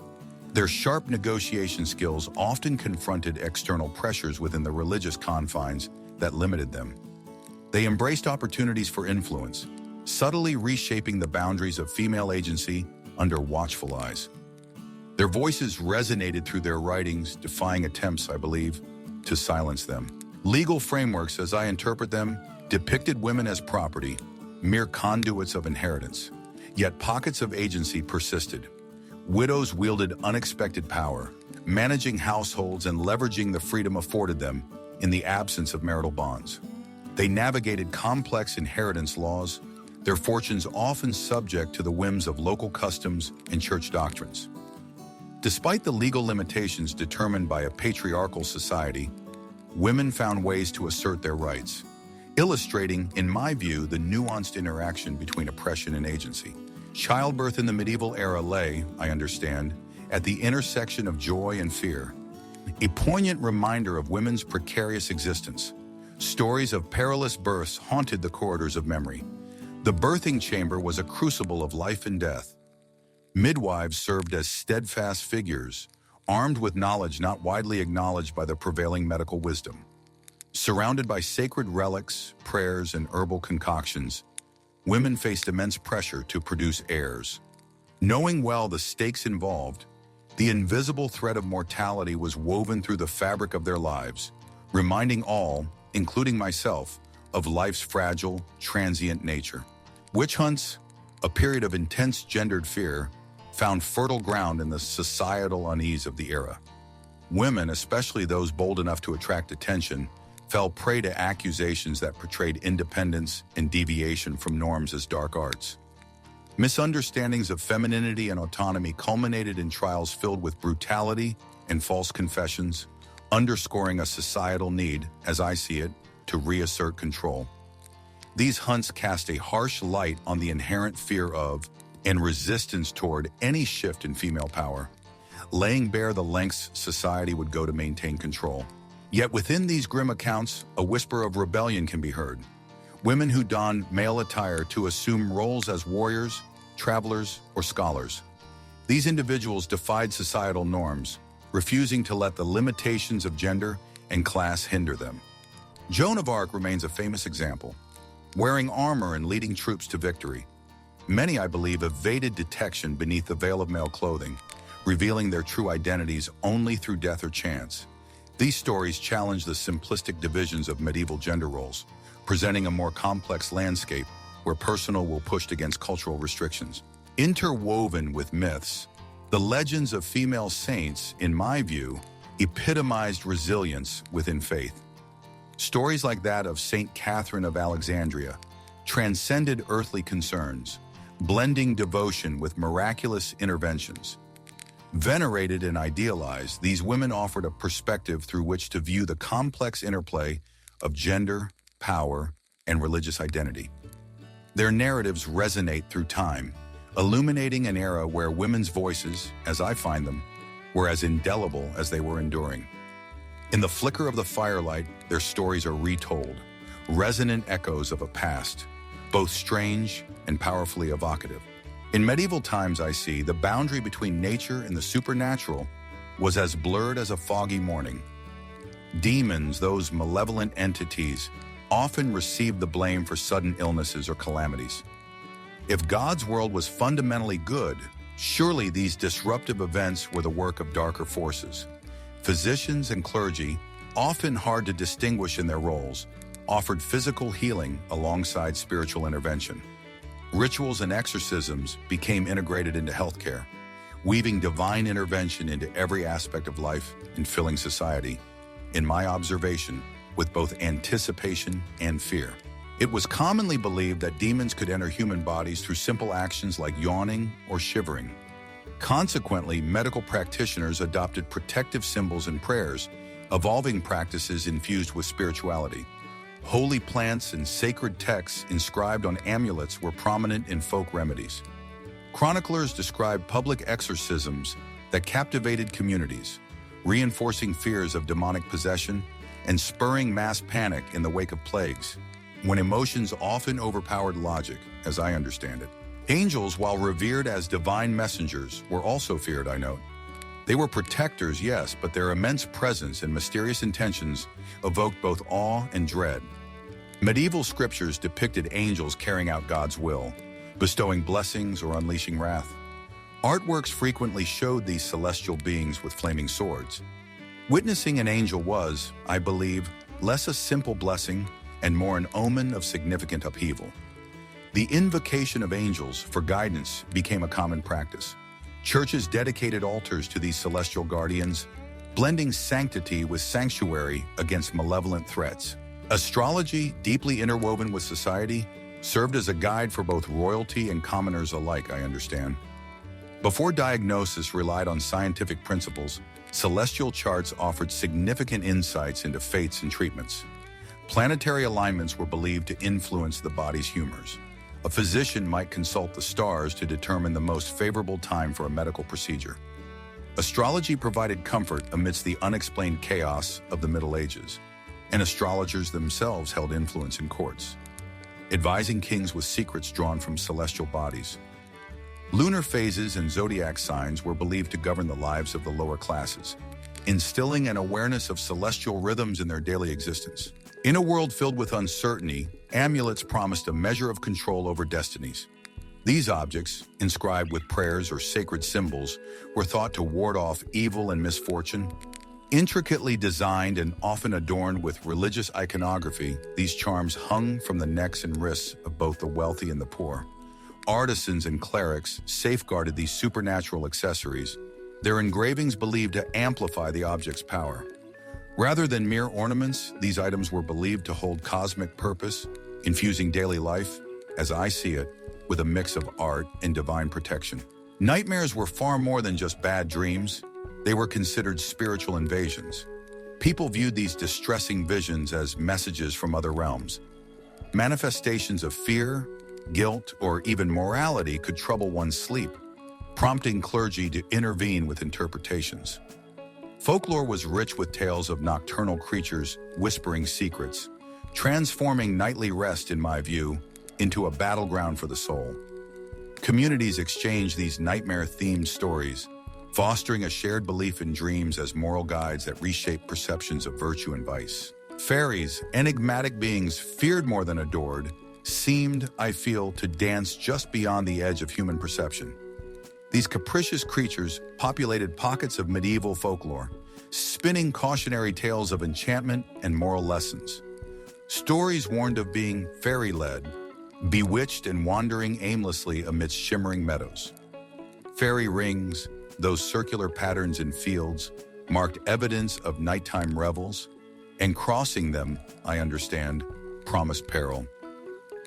Their sharp negotiation skills often confronted external pressures within the religious confines that limited them. They embraced opportunities for influence, subtly reshaping the boundaries of female agency under watchful eyes. Their voices resonated through their writings, defying attempts, I believe, to silence them. Legal frameworks, as I interpret them, depicted women as property, mere conduits of inheritance. Yet pockets of agency persisted. Widows wielded unexpected power, managing households and leveraging the freedom afforded them in the absence of marital bonds. They navigated complex inheritance laws, their fortunes often subject to the whims of local customs and church doctrines. Despite the legal limitations determined by a patriarchal society, women found ways to assert their rights, illustrating, in my view, the nuanced interaction between oppression and agency. Childbirth in the medieval era lay, I understand, at the intersection of joy and fear, a poignant reminder of women's precarious existence. Stories of perilous births haunted the corridors of memory. The birthing chamber was a crucible of life and death. Midwives served as steadfast figures, armed with knowledge not widely acknowledged by the prevailing medical wisdom. Surrounded by sacred relics, prayers, and herbal concoctions, women faced immense pressure to produce heirs. Knowing well the stakes involved, the invisible thread of mortality was woven through the fabric of their lives, reminding all, including myself, of life's fragile, transient nature. Witch hunts, a period of intense gendered fear, found fertile ground in the societal unease of the era. Women, especially those bold enough to attract attention, fell prey to accusations that portrayed independence and deviation from norms as dark arts. Misunderstandings of femininity and autonomy culminated in trials filled with brutality and false confessions, underscoring a societal need, as I see it, to reassert control. These hunts cast a harsh light on the inherent fear of and resistance toward any shift in female power, laying bare the lengths society would go to maintain control. Yet within these grim accounts, a whisper of rebellion can be heard. Women who donned male attire to assume roles as warriors, travelers, or scholars. These individuals defied societal norms, refusing to let the limitations of gender and class hinder them. Joan of Arc remains a famous example, wearing armor and leading troops to victory. Many, I believe, evaded detection beneath the veil of male clothing, revealing their true identities only through death or chance. These stories challenge the simplistic divisions of medieval gender roles, presenting a more complex landscape where personal will pushed against cultural restrictions. Interwoven with myths, the legends of female saints, in my view, epitomized resilience within faith. Stories like that of Saint Catherine of Alexandria transcended earthly concerns, blending devotion with miraculous interventions. Venerated and idealized, these women offered a perspective through which to view the complex interplay of gender, power, and religious identity. Their narratives resonate through time, illuminating an era where women's voices, as I find them, were as indelible as they were enduring. In the flicker of the firelight, their stories are retold, resonant echoes of a past, both strange and powerfully evocative. In medieval times, I see, the boundary between nature and the supernatural was as blurred as a foggy morning. Demons, those malevolent entities, often received the blame for sudden illnesses or calamities. If God's world was fundamentally good, surely these disruptive events were the work of darker forces. Physicians and clergy, often hard to distinguish in their roles, offered physical healing alongside spiritual intervention. Rituals and exorcisms became integrated into healthcare, weaving divine intervention into every aspect of life and filling society, in my observation, with both anticipation and fear. It was commonly believed that demons could enter human bodies through simple actions like yawning or shivering. Consequently, medical practitioners adopted protective symbols and prayers, evolving practices infused with spirituality. Holy plants and sacred texts inscribed on amulets were prominent in folk remedies. Chroniclers describe public exorcisms that captivated communities, reinforcing fears of demonic possession and spurring mass panic in the wake of plagues, when emotions often overpowered logic, as I understand it. Angels, while revered as divine messengers, were also feared, I note. They were protectors, yes, but their immense presence and mysterious intentions evoked both awe and dread. Medieval scriptures depicted angels carrying out God's will, bestowing blessings or unleashing wrath. Artworks frequently showed these celestial beings with flaming swords. Witnessing an angel was, I believe, less a simple blessing and more an omen of significant upheaval. The invocation of angels for guidance became a common practice. Churches dedicated altars to these celestial guardians, blending sanctity with sanctuary against malevolent threats. Astrology, deeply interwoven with society, served as a guide for both royalty and commoners alike, I understand. Before diagnosis relied on scientific principles, celestial charts offered significant insights into fates and treatments. Planetary alignments were believed to influence the body's humors. A physician might consult the stars to determine the most favorable time for a medical procedure. Astrology provided comfort amidst the unexplained chaos of the Middle Ages, and astrologers themselves held influence in courts, advising kings with secrets drawn from celestial bodies. Lunar phases and zodiac signs were believed to govern the lives of the lower classes, instilling an awareness of celestial rhythms in their daily existence. In a world filled with uncertainty, amulets promised a measure of control over destinies. These objects, inscribed with prayers or sacred symbols, were thought to ward off evil and misfortune. Intricately designed and often adorned with religious iconography, these charms hung from the necks and wrists of both the wealthy and the poor. Artisans and clerics safeguarded these supernatural accessories, their engravings believed to amplify the object's power. Rather than mere ornaments, these items were believed to hold cosmic purpose, infusing daily life, as I see it, with a mix of art and divine protection. Nightmares were far more than just bad dreams. They were considered spiritual invasions. People viewed these distressing visions as messages from other realms. Manifestations of fear, guilt, or even morality could trouble one's sleep, prompting clergy to intervene with interpretations. Folklore was rich with tales of nocturnal creatures whispering secrets, transforming nightly rest, in my view, into a battleground for the soul. Communities exchanged these nightmare-themed stories, fostering a shared belief in dreams as moral guides that reshape perceptions of virtue and vice. Fairies, enigmatic beings feared more than adored, seemed, I feel, to dance just beyond the edge of human perception. These capricious creatures populated pockets of medieval folklore, spinning cautionary tales of enchantment and moral lessons. Stories warned of being fairy-led, bewitched and wandering aimlessly amidst shimmering meadows. Fairy rings, those circular patterns in fields, marked evidence of nighttime revels, and crossing them, I understand, promised peril.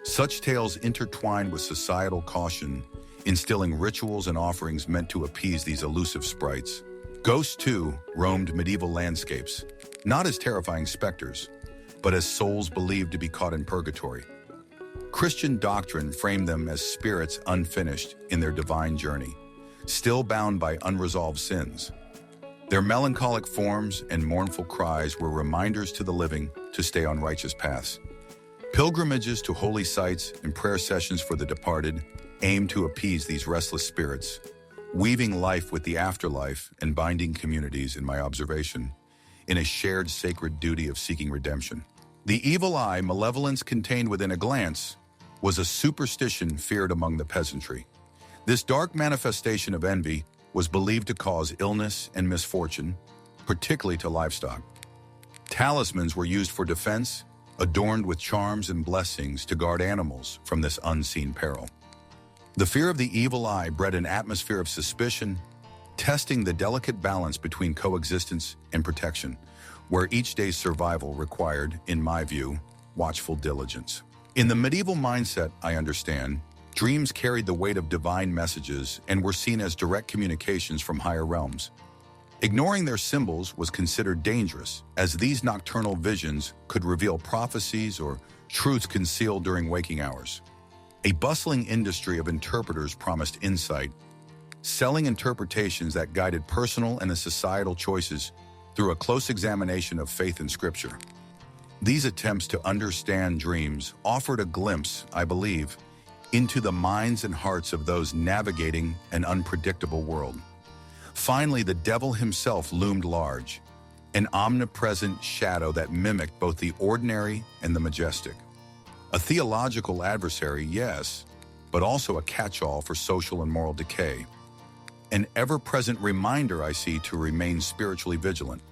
Such tales intertwined with societal caution, instilling rituals and offerings meant to appease these elusive sprites. Ghosts, too, roamed medieval landscapes, not as terrifying specters, but as souls believed to be caught in purgatory. Christian doctrine framed them as spirits unfinished in their divine journey, still bound by unresolved sins. Their melancholic forms and mournful cries were reminders to the living to stay on righteous paths. Pilgrimages to holy sites and prayer sessions for the departed aimed to appease these restless spirits, weaving life with the afterlife and binding communities, in my observation, in a shared sacred duty of seeking redemption. The evil eye, malevolence contained within a glance, was a superstition feared among the peasantry. This dark manifestation of envy was believed to cause illness and misfortune, particularly to livestock. Talismans were used for defense, adorned with charms and blessings to guard animals from this unseen peril. The fear of the evil eye bred an atmosphere of suspicion, testing the delicate balance between coexistence and protection, where each day's survival required, in my view, watchful diligence. In the medieval mindset, I understand, dreams carried the weight of divine messages and were seen as direct communications from higher realms. Ignoring their symbols was considered dangerous, as these nocturnal visions could reveal prophecies or truths concealed during waking hours. A bustling industry of interpreters promised insight, selling interpretations that guided personal and societal choices through a close examination of faith and scripture. These attempts to understand dreams offered a glimpse, I believe, into the minds and hearts of those navigating an unpredictable world. Finally, the devil himself loomed large, an omnipresent shadow that mimicked both the ordinary and the majestic. A theological adversary, yes, but also a catch-all for social and moral decay. An ever-present reminder, I see, to remain spiritually vigilant.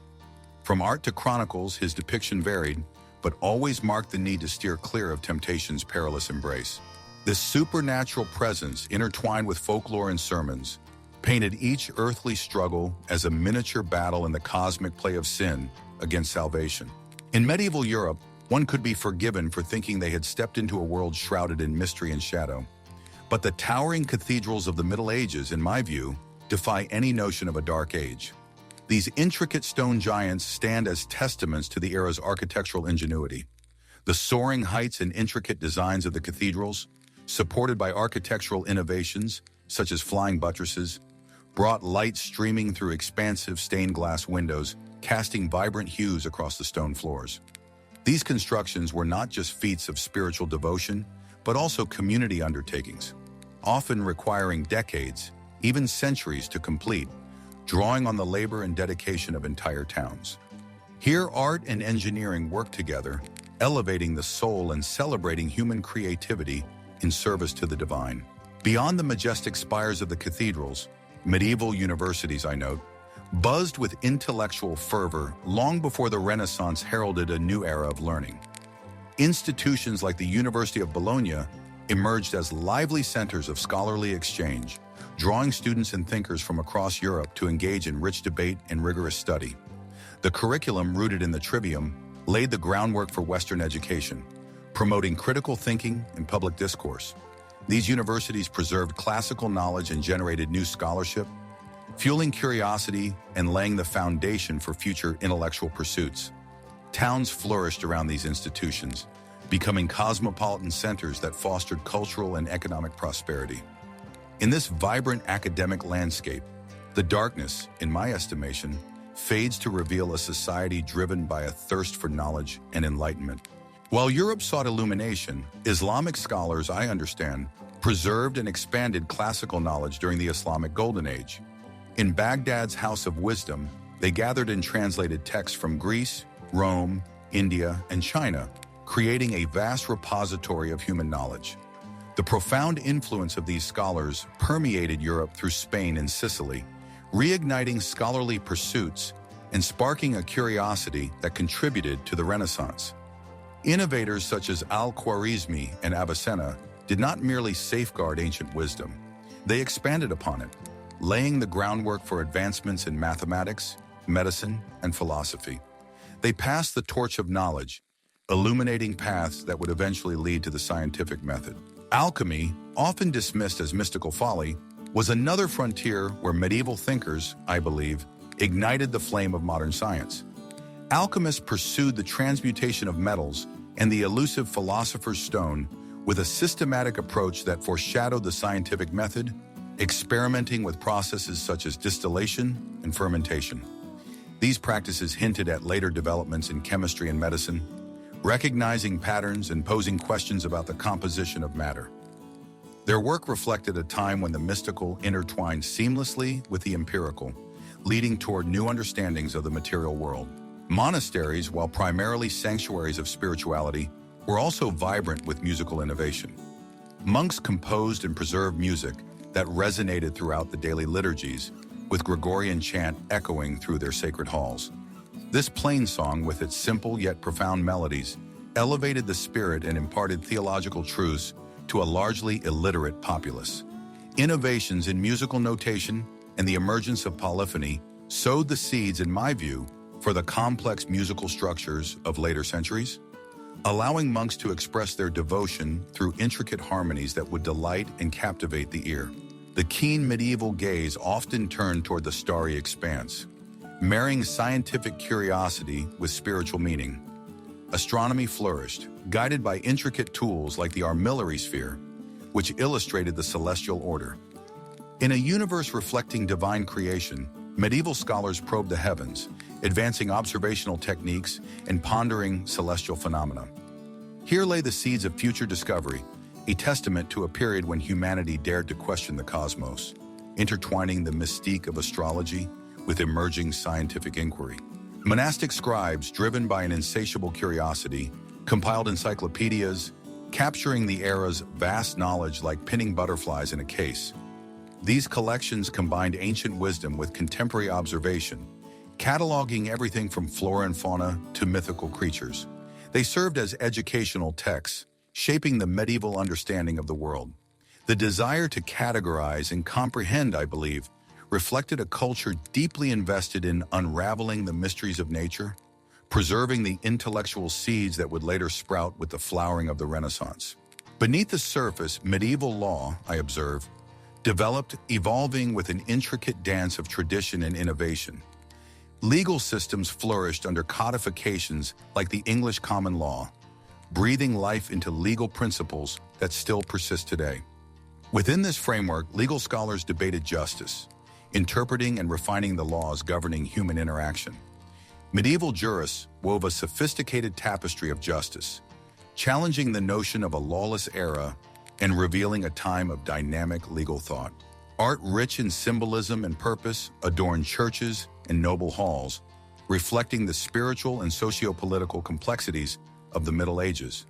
From art to chronicles, his depiction varied, but always marked the need to steer clear of temptation's perilous embrace. This supernatural presence, intertwined with folklore and sermons, painted each earthly struggle as a miniature battle in the cosmic play of sin against salvation. In medieval Europe, one could be forgiven for thinking they had stepped into a world shrouded in mystery and shadow. But the towering cathedrals of the Middle Ages, in my view, defy any notion of a dark age. These intricate stone giants stand as testaments to the era's architectural ingenuity. The soaring heights and intricate designs of the cathedrals, supported by architectural innovations such as flying buttresses, brought light streaming through expansive stained glass windows, casting vibrant hues across the stone floors. These constructions were not just feats of spiritual devotion, but also community undertakings, often requiring decades, even centuries to complete, drawing on the labor and dedication of entire towns. Here, art and engineering work together, elevating the soul and celebrating human creativity in service to the divine. Beyond the majestic spires of the cathedrals, medieval universities, I note, buzzed with intellectual fervor long before the Renaissance heralded a new era of learning. Institutions like the University of Bologna emerged as lively centers of scholarly exchange, drawing students and thinkers from across Europe to engage in rich debate and rigorous study. The curriculum, rooted in the trivium, laid the groundwork for Western education, promoting critical thinking and public discourse. These universities preserved classical knowledge and generated new scholarship, fueling curiosity and laying the foundation for future intellectual pursuits. Towns flourished around these institutions, becoming cosmopolitan centers that fostered cultural and economic prosperity. In this vibrant academic landscape, the darkness, in my estimation, fades to reveal a society driven by a thirst for knowledge and enlightenment. While Europe sought illumination, Islamic scholars, I understand, preserved and expanded classical knowledge during the Islamic Golden Age. In Baghdad's House of Wisdom, they gathered and translated texts from Greece, Rome, India, and China, creating a vast repository of human knowledge. The profound influence of these scholars permeated Europe through Spain and Sicily, reigniting scholarly pursuits and sparking a curiosity that contributed to the Renaissance. Innovators such as Al-Khwarizmi and Avicenna did not merely safeguard ancient wisdom, they expanded upon it, laying the groundwork for advancements in mathematics, medicine, and philosophy. They passed the torch of knowledge, illuminating paths that would eventually lead to the scientific method. Alchemy, often dismissed as mystical folly, was another frontier where medieval thinkers, I believe, ignited the flame of modern science. Alchemists pursued the transmutation of metals and the elusive philosopher's stone with a systematic approach that foreshadowed the scientific method, experimenting with processes such as distillation and fermentation. These practices hinted at later developments in chemistry and medicine, recognizing patterns and posing questions about the composition of matter. Their work reflected a time when the mystical intertwined seamlessly with the empirical, leading toward new understandings of the material world. Monasteries, while primarily sanctuaries of spirituality, were also vibrant with musical innovation. Monks composed and preserved music that resonated throughout the daily liturgies, with Gregorian chant echoing through their sacred halls. This plain song, with its simple yet profound melodies, elevated the spirit and imparted theological truths to a largely illiterate populace. Innovations in musical notation and the emergence of polyphony sowed the seeds, in my view, for the complex musical structures of later centuries, allowing monks to express their devotion through intricate harmonies that would delight and captivate the ear. The keen medieval gaze often turned toward the starry expanse, marrying scientific curiosity with spiritual meaning. Astronomy flourished, guided by intricate tools like the armillary sphere, which illustrated the celestial order. In a universe reflecting divine creation, medieval scholars probed the heavens, advancing observational techniques and pondering celestial phenomena. Here lay the seeds of future discovery, a testament to a period when humanity dared to question the cosmos, intertwining the mystique of astrology with emerging scientific inquiry. Monastic scribes, driven by an insatiable curiosity, compiled encyclopedias, capturing the era's vast knowledge like pinning butterflies in a case. These collections combined ancient wisdom with contemporary observation, cataloging everything from flora and fauna to mythical creatures. They served as educational texts, shaping the medieval understanding of the world. The desire to categorize and comprehend, I believe, reflected a culture deeply invested in unraveling the mysteries of nature, preserving the intellectual seeds that would later sprout with the flowering of the Renaissance. Beneath the surface, medieval law, I observe, developed, evolving with an intricate dance of tradition and innovation. Legal systems flourished under codifications like the English common law, breathing life into legal principles that still persist today. Within this framework, legal scholars debated justice, interpreting and refining the laws governing human interaction. Medieval jurists wove a sophisticated tapestry of justice, challenging the notion of a lawless era and revealing a time of dynamic legal thought. Art rich in symbolism and purpose adorned churches and noble halls, reflecting the spiritual and socio-political complexities of the Middle Ages.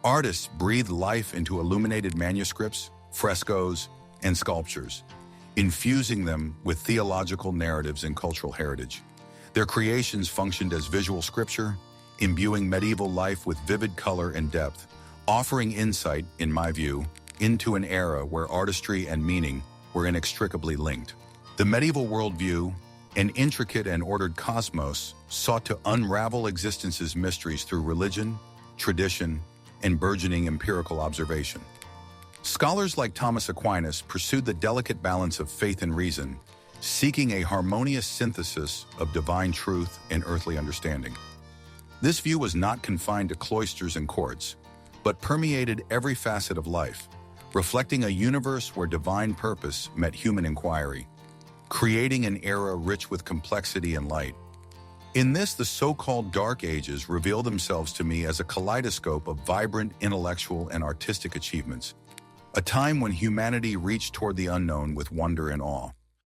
Artists breathed life into illuminated manuscripts, frescoes, and sculptures, infusing them with theological narratives and cultural heritage. Their creations functioned as visual scripture, imbuing medieval life with vivid color and depth, offering insight, in my view, into an era where artistry and meaning were inextricably linked. The medieval worldview, an intricate and ordered cosmos, sought to unravel existence's mysteries through religion, tradition, and burgeoning empirical observation. Scholars like Thomas Aquinas pursued the delicate balance of faith and reason, seeking a harmonious synthesis of divine truth and earthly understanding. This view was not confined to cloisters and courts, but permeated every facet of life, reflecting a universe where divine purpose met human inquiry, creating an era rich with complexity and light. In this, the so-called Dark Ages reveal themselves to me as a kaleidoscope of vibrant intellectual and artistic achievements, a time when humanity reached toward the unknown with wonder and awe.